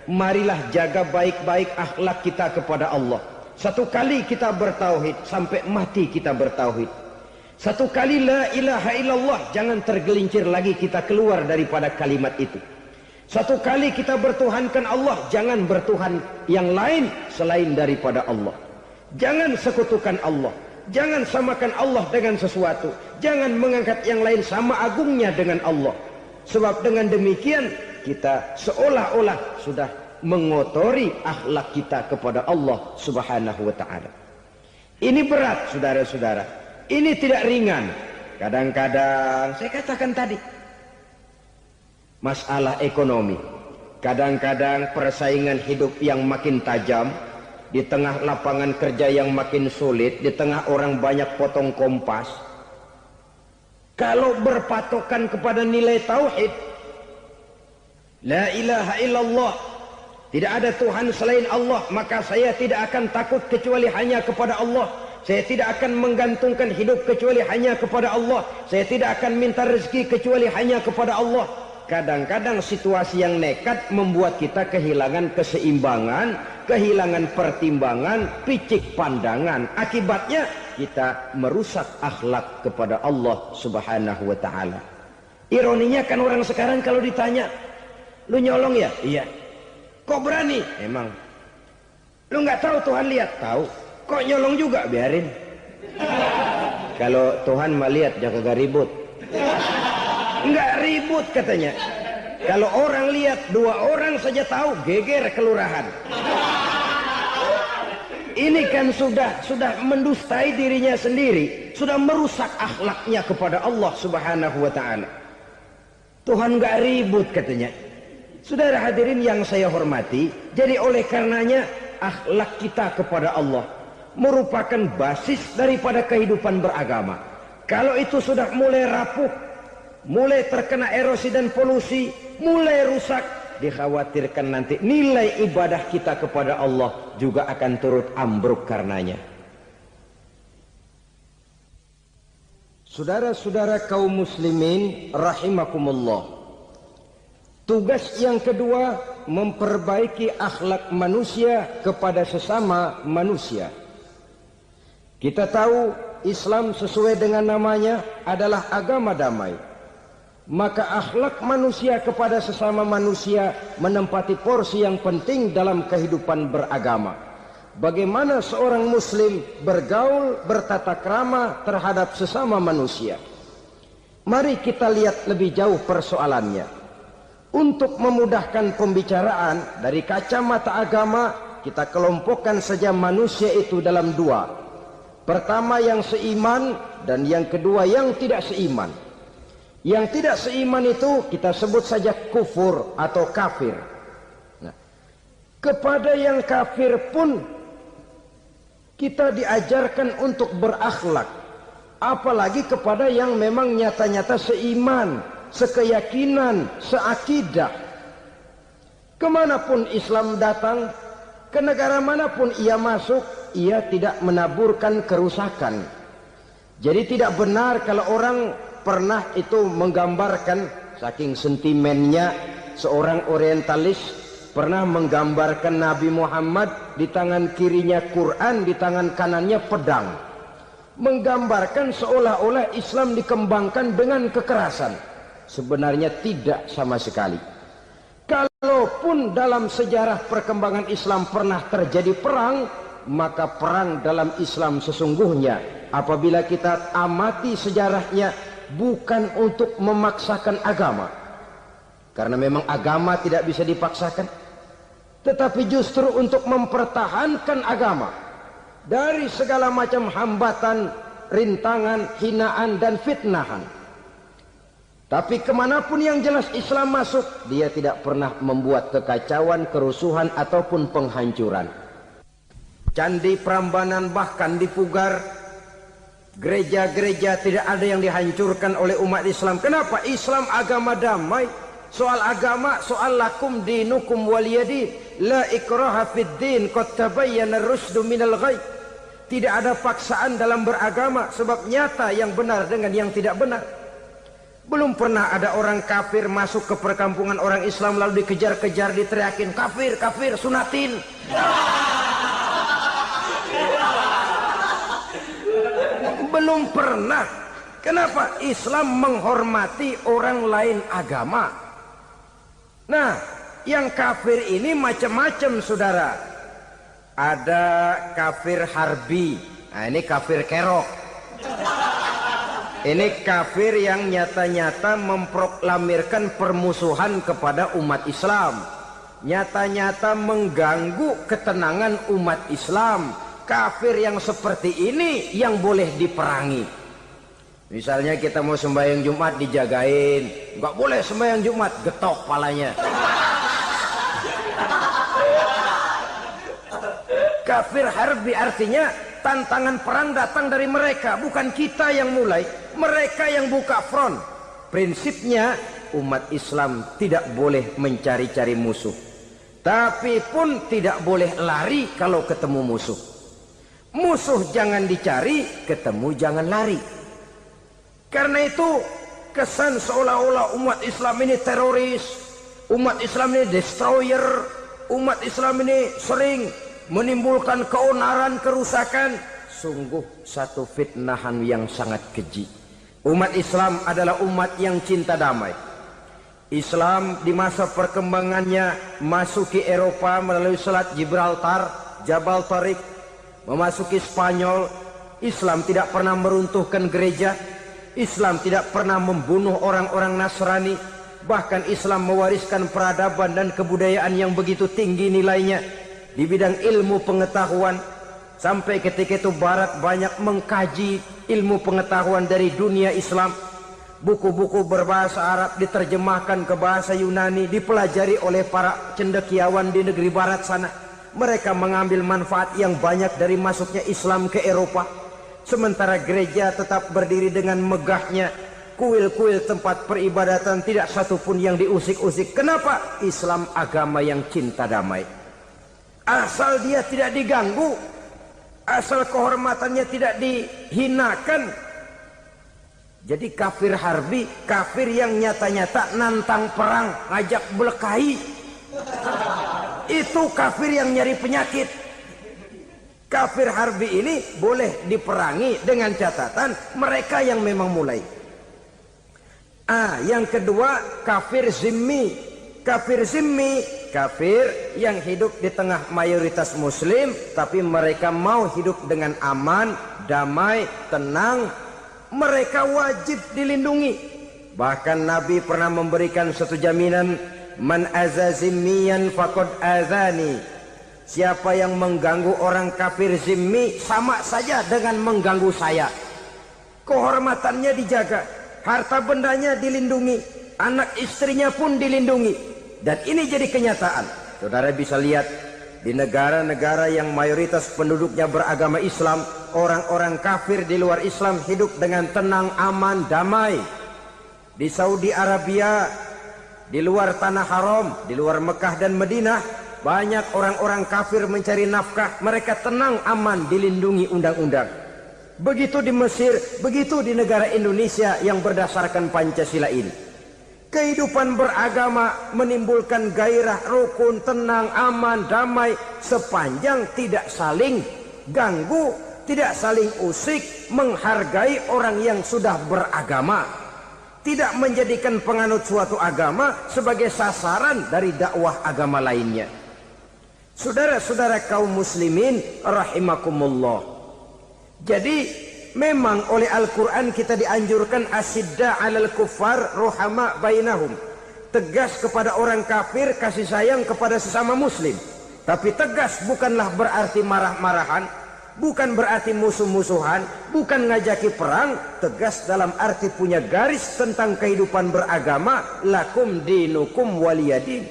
S2: marilah jaga baik-baik akhlak kita kepada Allah. Satu kali kita bertauhid, sampai mati kita bertauhid. Satu kali la ilaha illallah, jangan tergelincir lagi kita keluar daripada kalimat itu. Satu kali kita bertuhankan Allah, jangan bertuhan yang lain selain daripada Allah. Jangan sekutukan Allah, jangan samakan Allah dengan sesuatu, jangan mengangkat yang lain sama agungnya dengan Allah. Sebab dengan demikian kita seolah-olah sudah mengotori akhlak kita kepada Allah Subhanahu wa ta'ala. Ini berat, saudara-saudara. Ini tidak ringan. Kadang-kadang saya katakan tadi, masalah ekonomi, kadang-kadang persaingan hidup yang makin tajam, di tengah lapangan kerja yang makin sulit, di tengah orang banyak potong kompas. Kalau berpatokan kepada nilai tauhid, la ilaha illallah, tidak ada Tuhan selain Allah, maka saya tidak akan takut kecuali hanya kepada Allah. Saya tidak akan menggantungkan hidup kecuali hanya kepada Allah. Saya tidak akan minta rezeki kecuali hanya kepada Allah. kadang-kadang situasi yang nekat membuat kita kehilangan keseimbangan, kehilangan pertimbangan, picik pandangan. Akibatnya kita merusak akhlak kepada Allah Subhanahu wa taala. Ironinya kan orang sekarang kalau ditanya, "Lu nyolong ya?" "Iya." "Kok berani?" "Emang." "Lu nggak tahu Tuhan lihat?" "Tahu." "Kok nyolong juga?" "Biarin." Kalau Tuhan mah lihat jangan gak ribut. Nggak ribut katanya. Kalau orang lihat, 2 orang saja tahu, geger kelurahan. Ini kan sudah mendustai dirinya sendiri, sudah merusak akhlaknya kepada Allah Subhanahu wa taala. Tuhan nggak ribut katanya. Saudara hadirin yang saya hormati, jadi oleh karenanya akhlak kita kepada Allah merupakan basis daripada kehidupan beragama. Kalau itu sudah mulai rapuh, mulai terkena erosi dan polusi, mulai rusak, dikhawatirkan nanti nilai ibadah kita kepada Allah juga akan turut ambruk karenanya. Saudara-saudara kaum muslimin rahimakumullah, tugas yang kedua memperbaiki akhlak manusia kepada sesama manusia. Kita tahu Islam sesuai dengan namanya adalah agama damai. Maka akhlak manusia kepada sesama manusia menempati porsi yang penting dalam kehidupan beragama. Bagaimana seorang muslim bergaul, bertata krama terhadap sesama manusia. Mari kita lihat lebih jauh persoalannya. Untuk memudahkan pembicaraan dari kacamata agama, kita kelompokkan saja manusia itu dalam 2. Pertama yang seiman dan yang kedua yang tidak seiman. Yang tidak seiman itu kita sebut saja kufur atau kafir. Nah, kepada yang kafir pun kita diajarkan untuk berakhlak. Apalagi kepada yang memang nyata-nyata seiman, sekeyakinan, seakidah. Kemanapun Islam datang, ke negara manapun ia masuk, ia tidak menaburkan kerusakan. Jadi tidak benar kalau orang pernah itu menggambarkan, saking sentimennya seorang orientalis pernah menggambarkan Nabi Muhammad di tangan kirinya Quran, di tangan kanannya pedang. Menggambarkan seolah-olah Islam dikembangkan dengan kekerasan. Sebenarnya tidak sama sekali. Kalaupun dalam sejarah perkembangan Islam pernah terjadi perang, maka perang dalam Islam sesungguhnya apabila kita amati sejarahnya bukan untuk memaksakan agama, karena memang agama tidak bisa dipaksakan, tetapi justru untuk mempertahankan agama dari segala macam hambatan, rintangan, hinaan dan fitnahan. Tapi kemanapun yang jelas Islam masuk, dia tidak pernah membuat kekacauan, kerusuhan ataupun penghancuran. Candi Prambanan bahkan dipugar, gereja-gereja tidak ada yang dihancurkan oleh umat Islam. Kenapa? Islam agama damai. Soal agama, soal lakum dinukum waliyadin, la ikraha fid din, qad tabayyana ar-rusdu minal ghayy. Tidak ada paksaan dalam beragama, sebab nyata yang benar dengan yang tidak benar. Belum pernah ada orang kafir masuk ke perkampungan orang Islam lalu dikejar-kejar, diteriakin kafir, kafir, sunatin. Belum pernah. Kenapa? Islam menghormati orang lain agama. Nah, yang kafir ini macam-macam saudara. Ada kafir harbi. Nah, ini kafir kerok. Ini kafir yang nyata-nyata memproklamirkan permusuhan kepada umat Islam. Nyata-nyata mengganggu ketenangan umat Islam. Kafir yang seperti ini yang boleh diperangi. Misalnya kita mau sembahyang Jumat dijagain, nggak boleh sembahyang Jumat, getok palanya. Kafir harbi artinya tantangan perang datang dari mereka, bukan kita yang mulai, mereka yang buka front. Prinsipnya umat Islam tidak boleh mencari-cari musuh, tapi pun tidak boleh lari kalau ketemu musuh. Musuh jangan dicari, ketemu jangan lari. Karena itu kesan seolah-olah umat Islam ini teroris, umat Islam ini destroyer, umat Islam ini sering menimbulkan keonaran, kerusakan. Sungguh satu fitnahan yang sangat keji. Umat Islam adalah umat yang cinta damai. Islam di masa perkembangannya masuki Eropa melalui Selat Gibraltar, Jabal Tariq, memasuki Spanyol. Islam tidak pernah meruntuhkan gereja. Islam tidak pernah membunuh orang-orang Nasrani. Bahkan Islam mewariskan peradaban dan kebudayaan yang begitu tinggi nilainya di bidang ilmu pengetahuan. Sampai ketika itu Barat banyak mengkaji ilmu pengetahuan dari dunia Islam. Buku-buku berbahasa Arab diterjemahkan ke bahasa Yunani, dipelajari oleh para cendekiawan di negeri Barat sana. Mereka mengambil manfaat yang banyak dari masuknya Islam ke Eropa. Sementara gereja tetap berdiri dengan megahnya. Kuil-kuil tempat peribadatan tidak satupun yang diusik-usik. Kenapa? Islam agama yang cinta damai. Asal dia tidak diganggu, asal kehormatannya tidak dihinakan. Jadi kafir harbi, kafir yang nyata-nyata nantang perang, ngajak berkelahi, itu kafir yang nyari penyakit. Kafir harbi ini boleh diperangi dengan catatan mereka yang memang mulai. Yang kedua, kafir zimmi. Kafir zimmi, kafir yang hidup di tengah mayoritas muslim, tapi mereka mau hidup dengan aman, damai, tenang. Mereka wajib dilindungi. Bahkan Nabi pernah memberikan satu jaminan, man aza zimmiyan faqad azani. Siapa yang mengganggu orang kafir zimmi sama saja dengan mengganggu saya. Kehormatannya dijaga, harta bendanya dilindungi, anak istrinya pun dilindungi. Dan ini jadi kenyataan. Saudara bisa lihat di negara-negara yang mayoritas penduduknya beragama Islam, orang-orang kafir di luar Islam hidup dengan tenang, aman, damai. Di Saudi Arabia, di luar tanah haram, di luar Mekah dan Madinah, banyak orang-orang kafir mencari nafkah. Mereka tenang, aman, dilindungi undang-undang. Begitu di Mesir, begitu di negara Indonesia yang berdasarkan Pancasila ini. Kehidupan beragama menimbulkan gairah, rukun, tenang, aman, damai, sepanjang tidak saling ganggu, tidak saling usik, menghargai orang yang sudah beragama, tidak menjadikan penganut suatu agama sebagai sasaran dari dakwah agama lainnya. Saudara-saudara kaum muslimin rahimakumullah. Jadi memang oleh Al-Quran kita dianjurkan asidda alal kuffar ruhama bainahum. Tegas kepada orang kafir, kasih sayang kepada sesama muslim. Tapi tegas bukanlah berarti marah-marahan, bukan berarti musuh-musuhan, bukan ngajaki perang. Tegas dalam arti punya garis tentang kehidupan beragama, lakum dinukum waliyadin.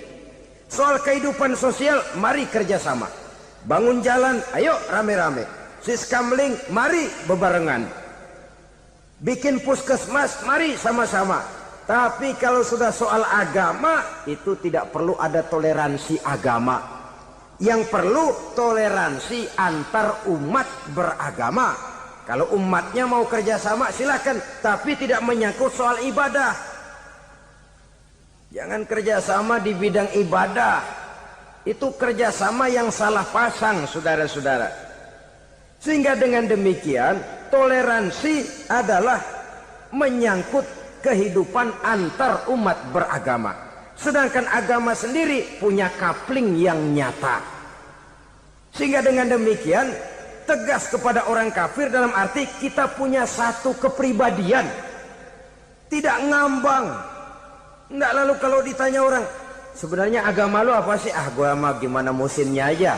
S2: Soal kehidupan sosial, mari kerjasama. Bangun jalan, ayo rame-rame. Siskamling, mari bebarengan. Bikin puskesmas, mari sama-sama. Tapi kalau sudah soal agama, itu tidak perlu ada toleransi agama. Yang perlu toleransi antar umat beragama. Kalau umatnya mau kerjasama silakan, tapi tidak menyangkut soal ibadah. Jangan kerjasama di bidang ibadah. Itu kerjasama yang salah pasang, saudara-saudara. Sehingga dengan demikian toleransi adalah menyangkut kehidupan antar umat beragama. Sedangkan agama sendiri punya coupling yang nyata. Sehingga dengan demikian tegas kepada orang kafir dalam arti kita punya satu kepribadian. Tidak ngambang. Nggak, lalu kalau ditanya orang, sebenarnya agama lu apa sih? Gua mah gimana musimnya aja.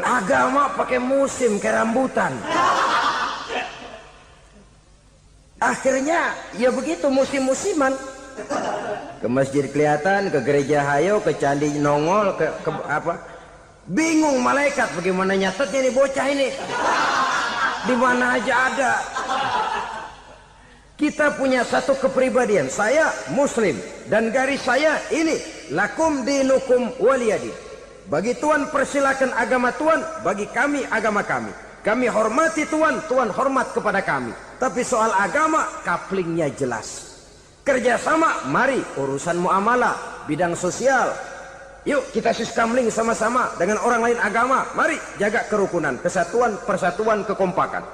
S2: Agama pakai musim kayak rambutan. Akhirnya ya begitu, musim-musiman. Ke masjid kelihatan, ke gereja hayo, ke candi nongol, ke apa? Bingung malaikat bagaimana nyatetnya nih bocah ini. Di mana aja ada. Kita punya satu kepribadian. Saya muslim dan garis saya ini, lakum dinukum waliyadin. Bagi Tuhan persilakan agama Tuhan, bagi kami agama kami. Kami hormati Tuhan, Tuhan hormat kepada kami. Tapi soal agama, kaplingnya jelas. Kerjasama, mari urusan muamalah, bidang sosial. Yuk kita sistemling sama-sama dengan orang lain agama. Mari jaga kerukunan, kesatuan, persatuan, kekompakan.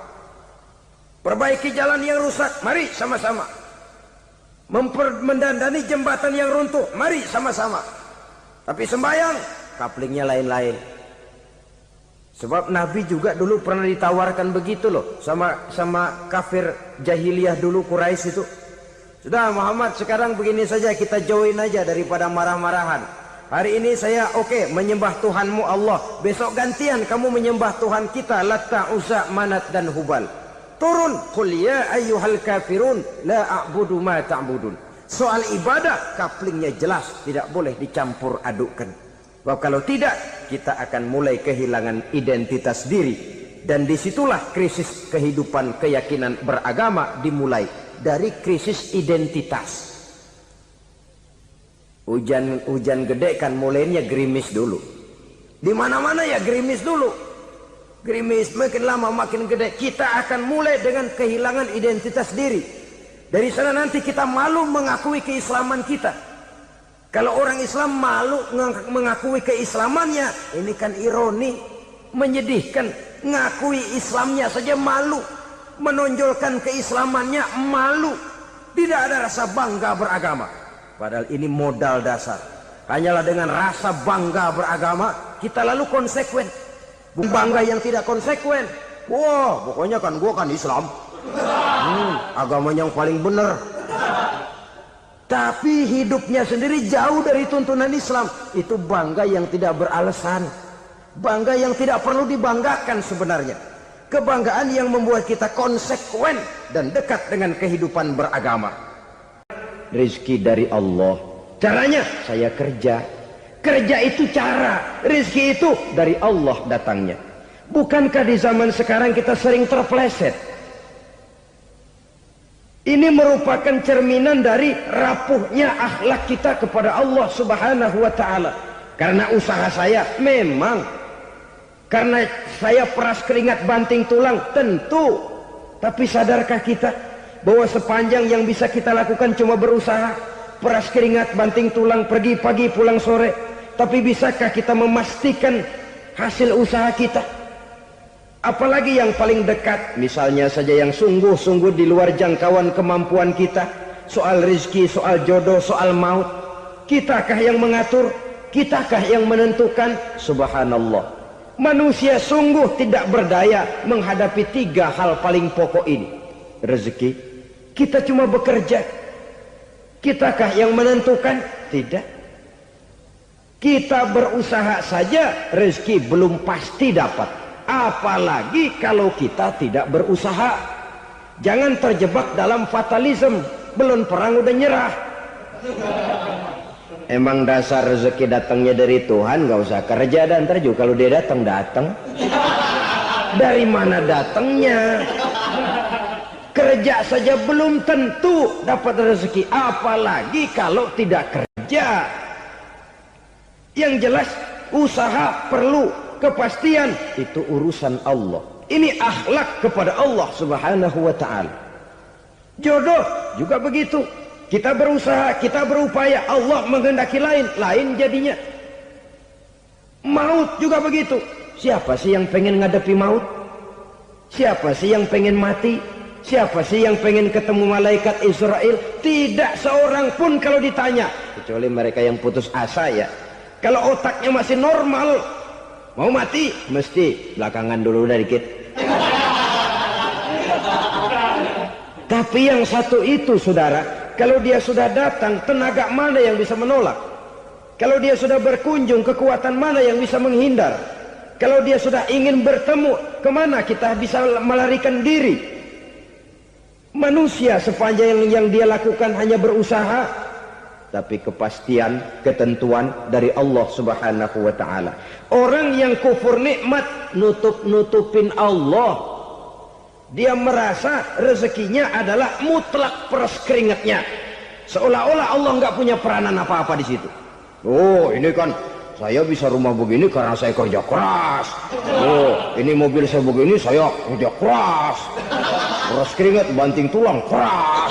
S2: Perbaiki jalan yang rusak, mari sama-sama. Mendandani jembatan yang runtuh, mari sama-sama. Tapi sembahyang, kaplingnya lain-lain. Sebab Nabi juga dulu pernah ditawarkan begitu loh sama kafir jahiliyah dulu, Quraisy itu. Sudah Muhammad, sekarang begini saja, kita join aja daripada marah-marahan. Hari ini saya oke menyembah Tuhanmu Allah, besok gantian kamu menyembah Tuhan kita Latta, Uzza, Manat dan Hubal. Turun, qul ya ayyuhal kafirun la a'budu ma ta'budun. Soal ibadah kaplingnya jelas, tidak boleh dicampur adukkan. Sebab kalau tidak, kita akan mulai kehilangan identitas diri. Dan disitulah krisis kehidupan keyakinan beragama dimulai. Dari krisis identitas. Hujan gede kan mulainya gerimis dulu. Di mana-mana ya gerimis dulu. Gerimis makin lama makin gede. Kita akan mulai dengan kehilangan identitas diri. Dari sana nanti kita malu mengakui keislaman kita. Kalau orang Islam malu mengakui keislamannya, ini kan ironi, menyedihkan. Ngakui Islamnya saja malu, menonjolkan keislamannya malu. Tidak ada rasa bangga beragama. Padahal ini modal dasar. Hanyalah dengan rasa bangga beragama, kita lalu konsekuen. Bangga yang tidak konsekuen. Wah, pokoknya kan gua kan Islam. Agama yang paling benar. Tapi hidupnya sendiri jauh dari tuntunan Islam. Itu bangga yang tidak beralasan. Bangga yang tidak perlu dibanggakan sebenarnya. Kebanggaan yang membuat kita konsekuen dan dekat dengan kehidupan beragama. Rizki dari Allah. Caranya saya kerja. Kerja itu cara. Rizki itu dari Allah datangnya. Bukankah di zaman sekarang kita sering terpeleset? Ini merupakan cerminan dari rapuhnya akhlak kita kepada Allah Subhanahu wa ta'ala. Karena usaha saya memang, karena saya peras keringat banting tulang, tentu. Tapi sadarkah kita bahwa sepanjang yang bisa kita lakukan cuma berusaha, peras keringat banting tulang, pergi pagi pulang sore. Tapi bisakah kita memastikan hasil usaha kita? Apalagi yang paling dekat, misalnya saja yang sungguh-sungguh di luar jangkauan kemampuan kita. Soal rezeki, soal jodoh, soal maut. Kitakah yang mengatur? Kitakah yang menentukan? Subhanallah. Manusia sungguh tidak berdaya menghadapi 3 hal paling pokok ini. Rezeki, kita cuma bekerja. Kitakah yang menentukan? Tidak. Kita berusaha saja, rezeki belum pasti dapat. Apalagi kalau kita tidak berusaha. Jangan terjebak dalam fatalisme. Belum perang udah nyerah. Emang dasar rezeki datangnya dari Tuhan, gak usah kerja. Dan ntar juga kalau dia datang. Dari mana datangnya? Kerja saja belum tentu dapat rezeki. Apalagi kalau tidak kerja. Yang jelas usaha perlu, kepastian itu urusan Allah. Ini akhlak kepada Allah Subhanahu wa ta'ala. Jodoh juga begitu. Kita berusaha, kita berupaya, Allah menghendaki lain jadinya. Maut juga begitu. Siapa sih yang pengen ngadepi maut? Siapa sih yang pengen mati? Siapa sih yang pengen ketemu malaikat Israel? Tidak seorang pun kalau ditanya, kecuali mereka yang putus asa ya. Kalau otaknya masih normal, mau mati mesti belakangan dulu udah dikit. Tapi yang satu itu saudara, kalau dia sudah datang, tenaga mana yang bisa menolak? Kalau dia sudah berkunjung, kekuatan mana yang bisa menghindar? Kalau dia sudah ingin bertemu, kemana kita bisa melarikan diri? Manusia sepanjang yang dia lakukan hanya berusaha. Tapi kepastian, ketentuan dari Allah Subhanahu wa ta'ala. Orang yang kufur nikmat, nutupin Allah. Dia merasa rezekinya adalah mutlak peras keringatnya. Seolah-olah Allah nggak punya peranan apa-apa di situ. Oh, ini kan saya bisa rumah begini karena saya kerja keras. Oh, ini mobil saya begini, saya kerja keras. Keras keringat, banting tulang, keras.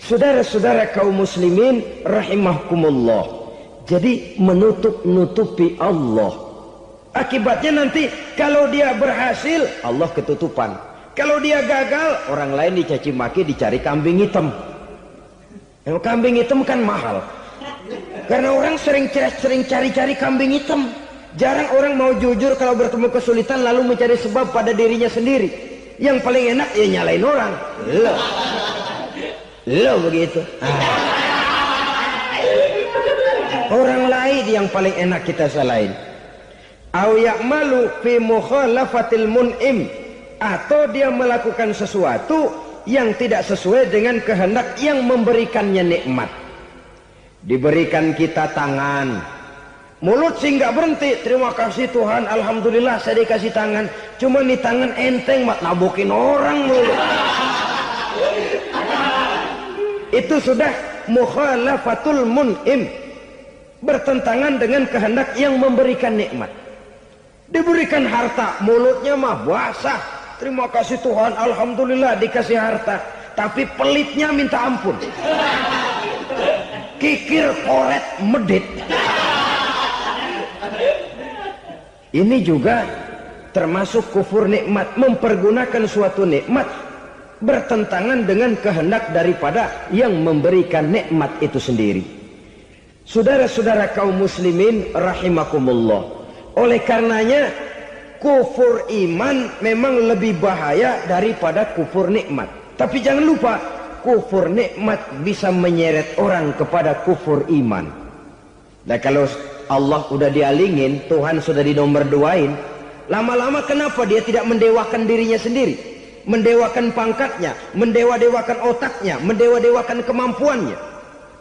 S2: Saudara-saudara kaum muslimin rahimakumullah. Jadi menutup-nutupi Allah. Akibatnya nanti kalau dia berhasil, Allah ketutupan. Kalau dia gagal, orang lain dicaci maki, dicari kambing hitam. Yang kambing hitam kan mahal. Karena orang sering cari-cari kambing hitam. Jarang orang mau jujur kalau bertemu kesulitan lalu mencari sebab pada dirinya sendiri. Yang paling enak ya nyalain orang. Lo begitu. Orang lain yang paling enak kita salahin. Au ya'malu fi mukhalafatil mun'im, atau dia melakukan sesuatu yang tidak sesuai dengan kehendak yang memberikannya nikmat. Diberikan kita tangan, mulut sih nggak berhenti, terima kasih Tuhan, alhamdulillah saya dikasih tangan. Cuma nih tangan enteng mat nabokin orang mulu. Itu sudah mukhalafatul mun'im, bertentangan dengan kehendak yang memberikan nikmat. Diberikan harta, mulutnya mah basah, terima kasih Tuhan, alhamdulillah dikasih harta, tapi pelitnya minta ampun, kikir koret medit. Ini juga termasuk kufur nikmat, mempergunakan suatu nikmat bertentangan dengan kehendak daripada yang memberikan nikmat itu sendiri. Saudara-saudara kaum muslimin rahimakumullah. Oleh karenanya kufur iman memang lebih bahaya daripada kufur nikmat. Tapi jangan lupa, kufur nikmat bisa menyeret orang kepada kufur iman. Nah kalau Allah udah dialingin, Tuhan sudah dinomor duain, lama-lama kenapa dia tidak mendewakan dirinya sendiri? Mendewakan pangkatnya, mendewa-dewakan otaknya, mendewa-dewakan kemampuannya.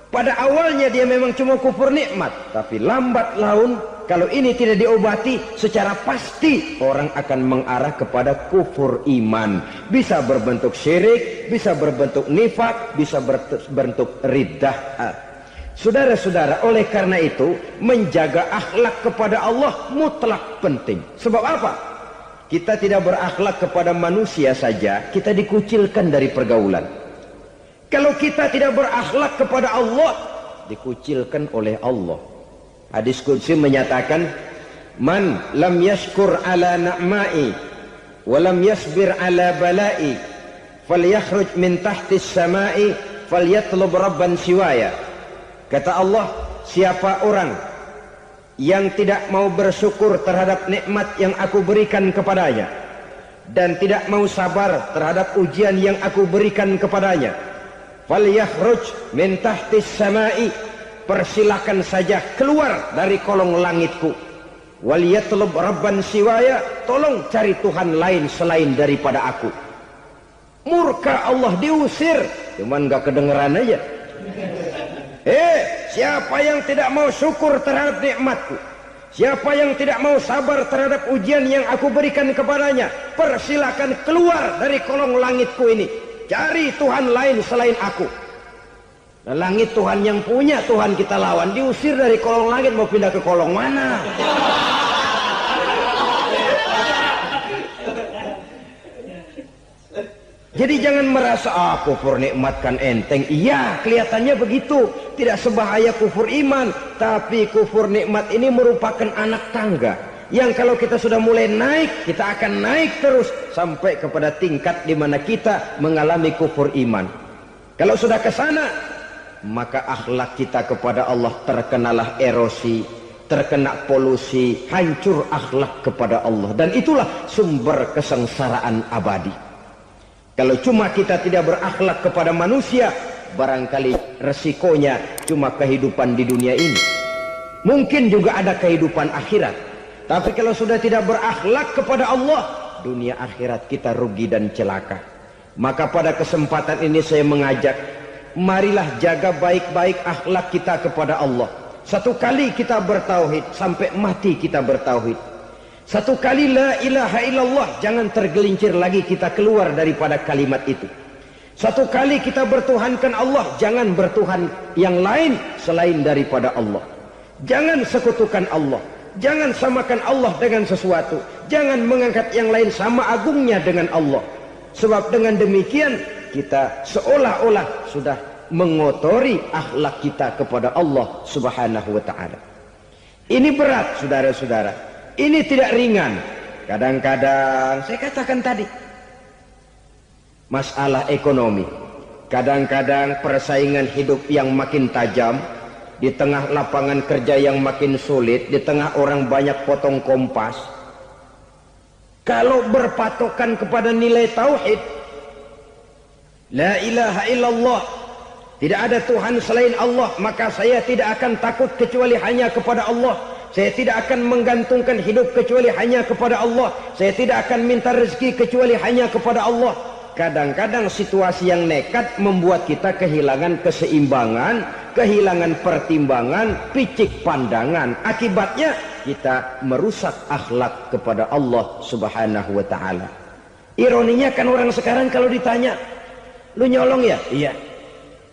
S2: Pada awalnya dia memang cuma kufur nikmat, tapi lambat laun kalau ini tidak diobati, secara pasti orang akan mengarah kepada kufur iman. Bisa berbentuk syirik, bisa berbentuk nifak, bisa berbentuk riddah. Saudara-saudara, oleh karena itu menjaga akhlak kepada Allah mutlak penting. Sebab apa? Kita tidak berakhlak kepada manusia saja, kita dikucilkan dari pergaulan. Kalau kita tidak berakhlak kepada Allah, dikucilkan oleh Allah. Hadis qudsi menyatakan, man lam yashkur ala na'ma'i wa lam yasbir ala bala'i falyakhruj min tahtis sama'i falyatlub rabban siwaya. Kata Allah, siapa orang yang tidak mau bersyukur terhadap nikmat yang aku berikan kepadanya dan tidak mau sabar terhadap ujian yang aku berikan kepadanya, falyakhruj min tahtis sama'i, persilakan saja keluar dari kolong langitku, waliyatlub rabban siwaya, tolong cari Tuhan lain selain daripada aku. Murka Allah, diusir, cuman gak kedengeran aja. Siapa yang tidak mau syukur terhadap nikmatku, siapa yang tidak mau sabar terhadap ujian yang aku berikan kepadanya, persilakan keluar dari kolong langitku ini, cari Tuhan lain selain aku. Nah, langit Tuhan yang punya, Tuhan kita lawan, diusir dari kolong langit, mau pindah ke kolong mana? Jadi jangan merasa kufur nikmat kan enteng. Iya, kelihatannya begitu, tidak sebahaya kufur iman. Tapi kufur nikmat ini merupakan anak tangga yang kalau kita sudah mulai naik, kita akan naik terus sampai kepada tingkat di mana kita mengalami kufur iman. Kalau sudah ke sana, maka akhlak kita kepada Allah terkenalah erosi, terkena polusi, hancur akhlak kepada Allah, dan itulah sumber kesengsaraan abadi. Kalau cuma kita tidak berakhlak kepada manusia, barangkali resikonya cuma kehidupan di dunia ini. Mungkin juga ada kehidupan akhirat. Tapi kalau sudah tidak berakhlak kepada Allah, dunia akhirat kita rugi dan celaka. Maka pada kesempatan ini saya mengajak, marilah jaga baik-baik akhlak kita kepada Allah. Satu kali kita bertauhid, sampai mati kita bertauhid. Satu kali la ilaha illallah, jangan tergelincir lagi kita keluar daripada kalimat itu. Satu kali kita bertuhankan Allah, jangan bertuhan yang lain selain daripada Allah. Jangan sekutukan Allah. Jangan samakan Allah dengan sesuatu. Jangan mengangkat yang lain sama agungnya dengan Allah. Sebab dengan demikian kita seolah-olah sudah mengotori akhlak kita kepada Allah Subhanahu wa ta'ala. Ini berat, saudara-saudara. Ini tidak ringan. Kadang-kadang saya katakan tadi, masalah ekonomi, kadang-kadang persaingan hidup yang makin tajam, di tengah lapangan kerja yang makin sulit, di tengah orang banyak potong kompas. Kalau berpatokan kepada nilai tauhid, la ilaha illallah, tidak ada Tuhan selain Allah, maka saya tidak akan takut kecuali hanya kepada Allah. Saya tidak akan menggantungkan hidup kecuali hanya kepada Allah. Saya tidak akan minta rezeki kecuali hanya kepada Allah. Kadang-kadang situasi yang nekat membuat kita kehilangan keseimbangan, kehilangan pertimbangan, picik pandangan. Akibatnya kita merusak akhlak kepada Allah Subhanahu wa ta'ala. Ironinya kan orang sekarang kalau ditanya, lu nyolong ya? Iya.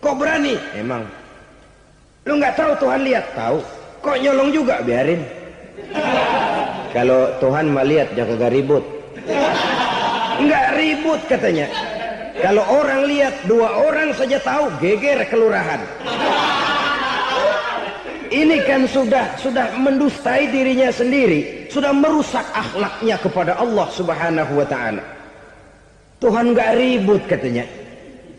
S2: Kok berani? Emang. Lu nggak tahu Tuhan lihat? Tahu. Kok nyolong juga? Biarin. Kalau Tuhan mah lihat, jangan gak ribut. Nggak ribut katanya. Kalau orang lihat, 2 orang saja tahu, geger kelurahan. Ini kan sudah mendustai dirinya sendiri, sudah merusak akhlaknya kepada Allah Subhanahu wa ta'ala. Tuhan nggak ribut katanya.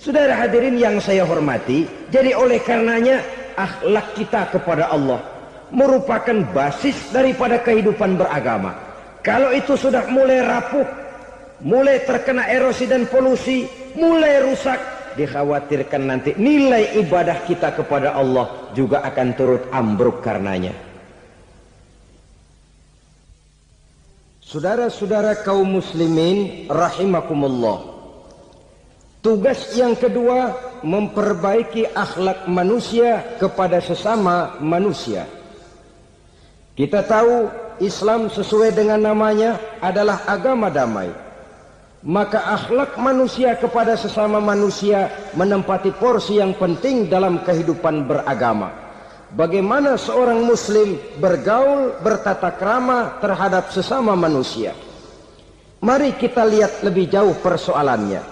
S2: Saudara hadirin yang saya hormati, jadi oleh karenanya akhlak kita kepada Allah merupakan basis daripada kehidupan beragama. Kalau itu sudah mulai rapuh, mulai terkena erosi dan polusi, mulai rusak, dikhawatirkan nanti nilai ibadah kita kepada Allah juga akan turut ambruk karenanya. Saudara-saudara kaum muslimin rahimakumullah, tugas yang kedua memperbaiki akhlak manusia kepada sesama manusia. Kita tahu Islam sesuai dengan namanya adalah agama damai. Maka akhlak manusia kepada sesama manusia menempati porsi yang penting dalam kehidupan beragama. Bagaimana seorang muslim bergaul, bertata krama terhadap sesama manusia. Mari kita lihat lebih jauh persoalannya.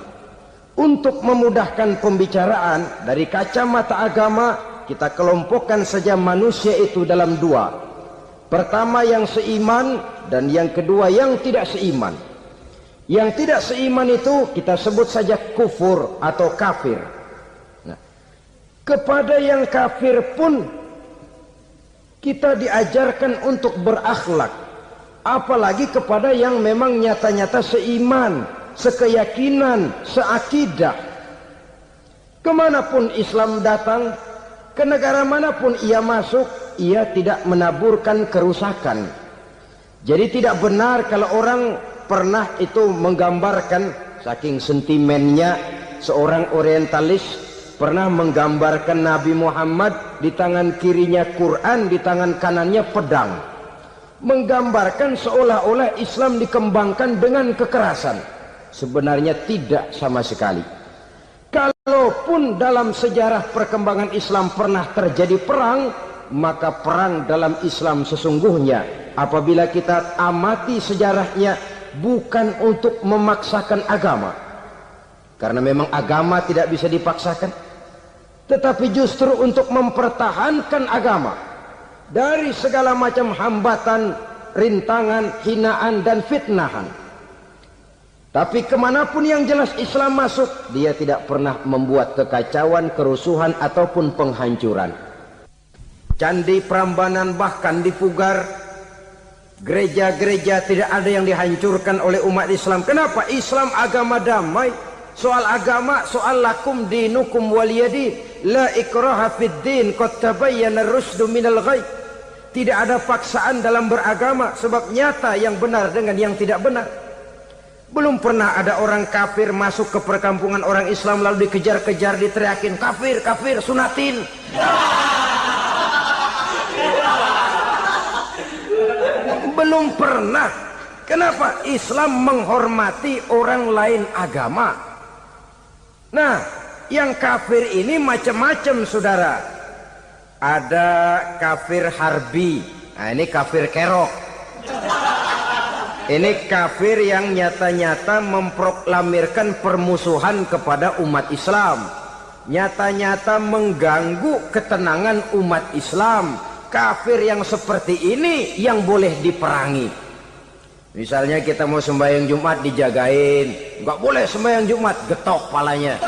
S2: Untuk memudahkan pembicaraan dari kacamata agama, kita kelompokkan saja manusia itu dalam 2. Pertama yang seiman dan yang kedua yang tidak seiman. Yang tidak seiman itu kita sebut saja kufur atau kafir. Nah, kepada yang kafir pun kita diajarkan untuk berakhlak. Apalagi kepada yang memang nyata-nyata seiman, sekeyakinan, seakidah. Kemanapun Islam datang, ke negara manapun ia masuk, ia tidak menaburkan kerusakan. Jadi tidak benar kalau orang pernah itu menggambarkan, saking sentimennya seorang orientalis pernah menggambarkan Nabi Muhammad di tangan kirinya Quran, di tangan kanannya pedang. Menggambarkan seolah-olah Islam dikembangkan dengan kekerasan. Sebenarnya tidak sama sekali. Kalaupun dalam sejarah perkembangan Islam pernah terjadi perang, maka perang dalam Islam sesungguhnya apabila kita amati sejarahnya bukan untuk memaksakan agama, karena memang agama tidak bisa dipaksakan, tetapi justru untuk mempertahankan agama dari segala macam hambatan, rintangan, hinaan dan fitnahan. Tapi kemanapun yang jelas Islam masuk, dia tidak pernah membuat kekacauan, kerusuhan ataupun penghancuran. Candi Prambanan bahkan dipugar, gereja-gereja tidak ada yang dihancurkan oleh umat Islam. Kenapa? Islam agama damai. Soal agama, soal lakum dinukum waliyadin, la ikraha fid din, qad tabayyana ar-rusdu minal ghayy. Tidak ada paksaan dalam beragama, sebab nyata yang benar dengan yang tidak benar. Belum pernah ada orang kafir masuk ke perkampungan orang Islam lalu dikejar-kejar, diteriakin kafir, kafir, sunatin. Belum pernah. Kenapa? Islam menghormati orang lain agama. Nah, yang kafir ini macam-macam saudara. Ada kafir harbi. Nah, ini kafir kerok. Ini kafir yang nyata-nyata memproklamirkan permusuhan kepada umat Islam. Nyata-nyata mengganggu ketenangan umat Islam. Kafir yang seperti ini yang boleh diperangi. Misalnya kita mau sembahyang Jumat dijagain, nggak boleh sembahyang Jumat, getok palanya.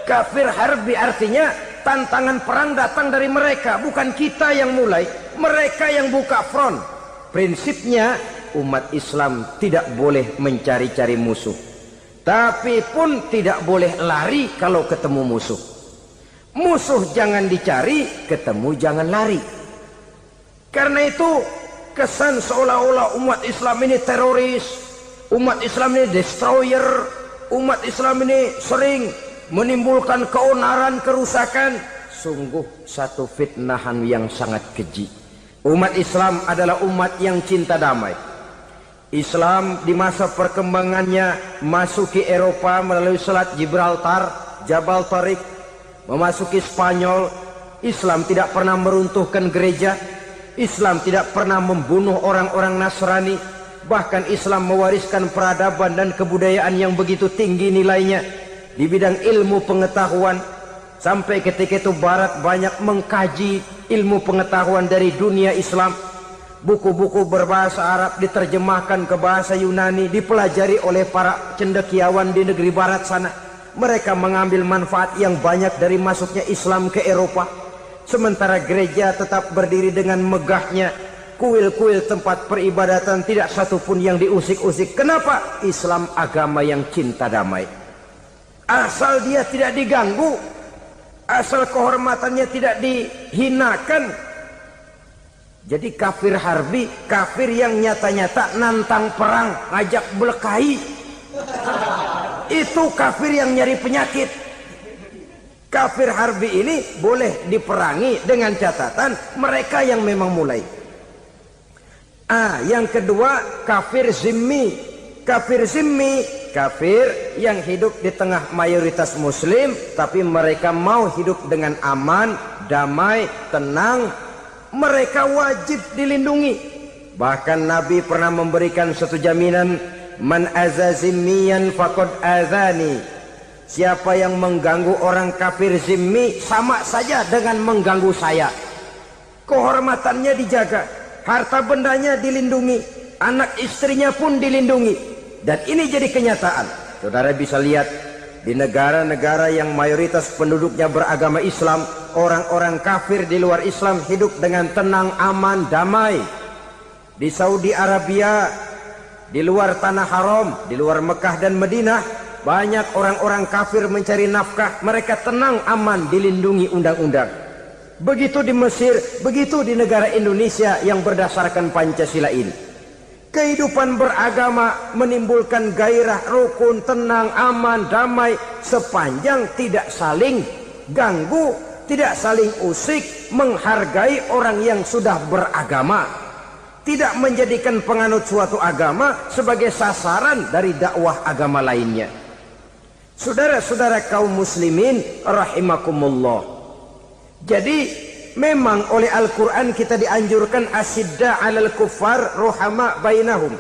S2: Kafir harbi artinya tantangan perang datang dari mereka, bukan kita yang mulai, mereka yang buka front. Prinsipnya umat Islam tidak boleh mencari-cari musuh, tapi pun tidak boleh lari kalau ketemu musuh. Musuh jangan dicari, ketemu jangan lari. Karena itu kesan seolah-olah umat Islam ini teroris, umat Islam ini destroyer, umat Islam ini sering menimbulkan keonaran, kerusakan. Sungguh satu fitnahan yang sangat keji. Umat Islam adalah umat yang cinta damai. Islam di masa perkembangannya masuki Eropa melalui Selat Gibraltar, Jabal Tariq, memasuki Spanyol. Islam tidak pernah meruntuhkan gereja. Islam tidak pernah membunuh orang-orang Nasrani. Bahkan Islam mewariskan peradaban dan kebudayaan yang begitu tinggi nilainya di bidang ilmu pengetahuan. Sampai ketika itu Barat banyak mengkaji ilmu pengetahuan dari dunia Islam. Buku-buku berbahasa Arab diterjemahkan ke bahasa Yunani, dipelajari oleh para cendekiawan di negeri Barat sana. Mereka mengambil manfaat yang banyak dari masuknya Islam ke Eropa. Sementara gereja tetap berdiri dengan megahnya. Kuil-kuil tempat peribadatan tidak satupun yang diusik-usik. Kenapa? Islam agama yang cinta damai. Asal dia tidak diganggu, asal kehormatannya tidak dihinakan. Jadi kafir harbi, kafir yang nyata-nyata nantang perang, ngajak berkelahi. Itu kafir yang nyari penyakit. Kafir harbi ini boleh diperangi dengan catatan mereka yang memang mulai. Yang kedua kafir zimmi. Kafir zimmi, kafir yang hidup di tengah mayoritas muslim, tapi mereka mau hidup dengan aman, damai, tenang. Mereka wajib dilindungi. Bahkan Nabi pernah memberikan satu jaminan, man aza zimmiyan faqad azani. Siapa yang mengganggu orang kafir zimmi sama saja dengan mengganggu saya. Kehormatannya dijaga, harta bendanya dilindungi, anak istrinya pun dilindungi. Dan ini jadi kenyataan. Saudara bisa lihat di negara-negara yang mayoritas penduduknya beragama Islam, orang-orang kafir di luar Islam hidup dengan tenang, aman, damai. Di Saudi Arabia, di luar tanah haram, di luar Mekah dan Madinah, banyak orang-orang kafir mencari nafkah. Mereka tenang, aman, dilindungi undang-undang. Begitu di Mesir, begitu di negara Indonesia yang berdasarkan Pancasila ini. Kehidupan beragama menimbulkan gairah, rukun, tenang, aman, damai, sepanjang tidak saling ganggu, tidak saling usik, menghargai orang yang sudah beragama, tidak menjadikan penganut suatu agama sebagai sasaran dari dakwah agama lainnya. Saudara-saudara kaum muslimin rahimakumullah. Jadi memang oleh Al-Quran kita dianjurkan asyidda 'alal kuffar ruhama bainahum.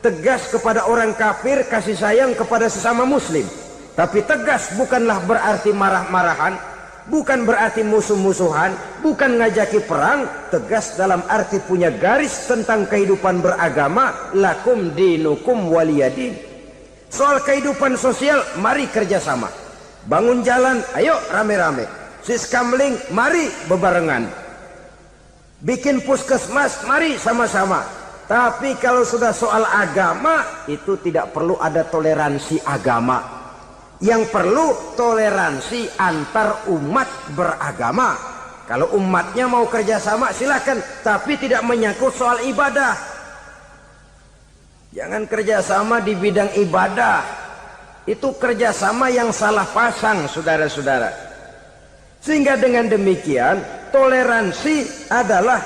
S2: Tegas kepada orang kafir, kasih sayang kepada sesama muslim. Tapi tegas bukanlah berarti marah-marahan, bukan berarti musuh-musuhan, bukan ngajaki perang. Tegas dalam arti punya garis tentang kehidupan beragama, lakum dinukum waliyadin. Soal kehidupan sosial, mari kerjasama. Bangun jalan, ayo rame-rame. Siskamling, mari bebarengan. Bikin puskesmas, mari sama-sama. Tapi kalau sudah soal agama, itu tidak perlu ada toleransi agama. Yang perlu toleransi antar umat beragama. Kalau umatnya mau kerjasama silakan, tapi tidak menyangkut soal ibadah. Jangan kerjasama di bidang ibadah. Itu kerjasama yang salah pasang, saudara-saudara. Sehingga dengan demikian toleransi adalah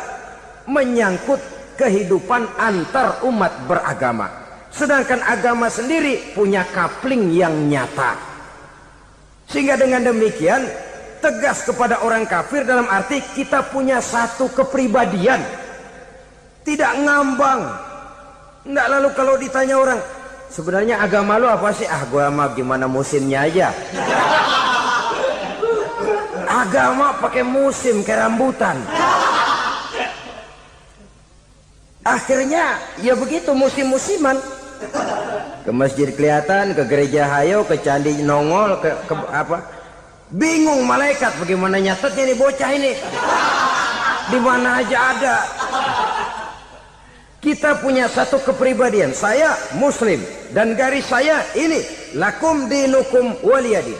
S2: menyangkut kehidupan antar umat beragama. Sedangkan agama sendiri punya coupling yang nyata. Sehingga dengan demikian tegas kepada orang kafir dalam arti kita punya satu kepribadian, tidak ngambang. Nggak lalu kalau ditanya orang, sebenarnya agama lu apa sih? Ah, gua mah gimana musimnya aja. Agama pakai musim kayak rambutan. Akhirnya ya begitu, musim-musiman. Ke masjid kelihatan, ke gereja hayo, ke candi nongol, ke apa? Bingung malaikat bagaimana nyatetnya nih bocah ini. Di mana aja ada. Kita punya satu kepribadian. Saya muslim dan garis saya ini, lakum dinukum waliyadin.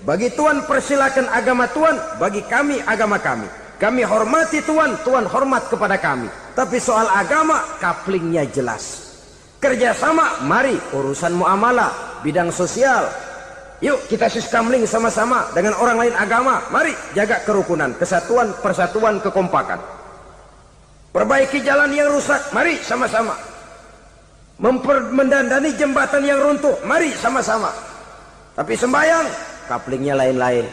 S2: Bagi Tuhan persilakan agama Tuhan, bagi kami agama kami. Kami hormati Tuhan, Tuhan hormat kepada kami. Tapi soal agama, couplingnya jelas. Kerjasama, mari urusan muamalah, bidang sosial. Yuk kita siskamling sama-sama dengan orang lain agama. Mari jaga kerukunan, kesatuan, persatuan, kekompakan. Perbaiki jalan yang rusak, mari sama-sama. Mendandani jembatan yang runtuh, mari sama-sama. Tapi sembahyang, couplingnya lain-lain.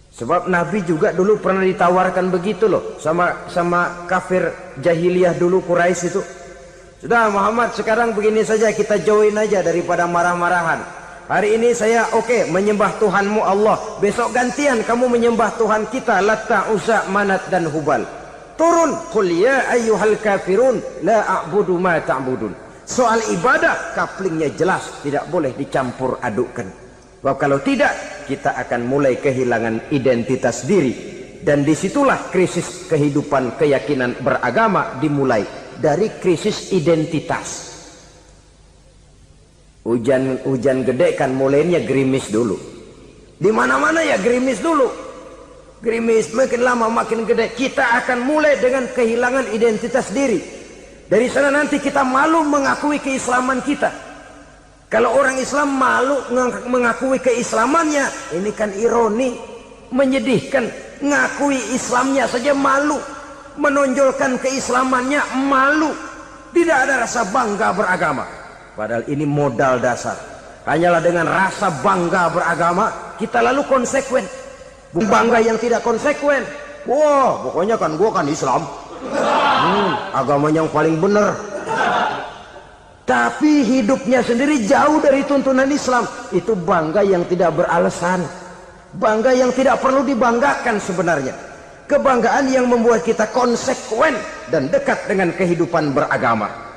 S2: Sebab Nabi juga dulu pernah ditawarkan begitu loh sama kafir jahiliyah dulu, Quraisy itu. Sudah Muhammad, sekarang begini saja, kita join aja daripada marah-marahan. Hari ini saya oke menyembah Tuhanmu Allah, besok gantian kamu menyembah Tuhan kita Latta, Uzza, Manat dan Hubal. Turun, qul ya ayyuhal kafirun la a'budu ma ta'budun. Soal ibadah couplingnya jelas, tidak boleh dicampur adukkan. Sebab kalau tidak, kita akan mulai kehilangan identitas diri. Dan disitulah krisis kehidupan keyakinan beragama dimulai. Dari krisis identitas. Hujan gede kan mulainya gerimis dulu. Di mana-mana ya gerimis dulu. Gerimis makin lama makin gede. Kita akan mulai dengan kehilangan identitas diri. Dari sana nanti kita malu mengakui keislaman kita. Kalau orang Islam malu mengakui keislamannya, ini kan ironi, menyedihkan. Ngakui Islamnya saja malu, menonjolkan keislamannya malu, tidak ada rasa bangga beragama. Padahal ini modal dasar. Hanyalah dengan rasa bangga beragama kita lalu konsekuen. Bangga yang tidak konsekuen, wah pokoknya kan gua kan Islam, agama yang paling benar. Tapi hidupnya sendiri jauh dari tuntunan Islam. Itu bangga yang tidak beralasan, bangga yang tidak perlu dibanggakan sebenarnya. Kebanggaan yang membuat kita konsekuen dan dekat dengan kehidupan beragama.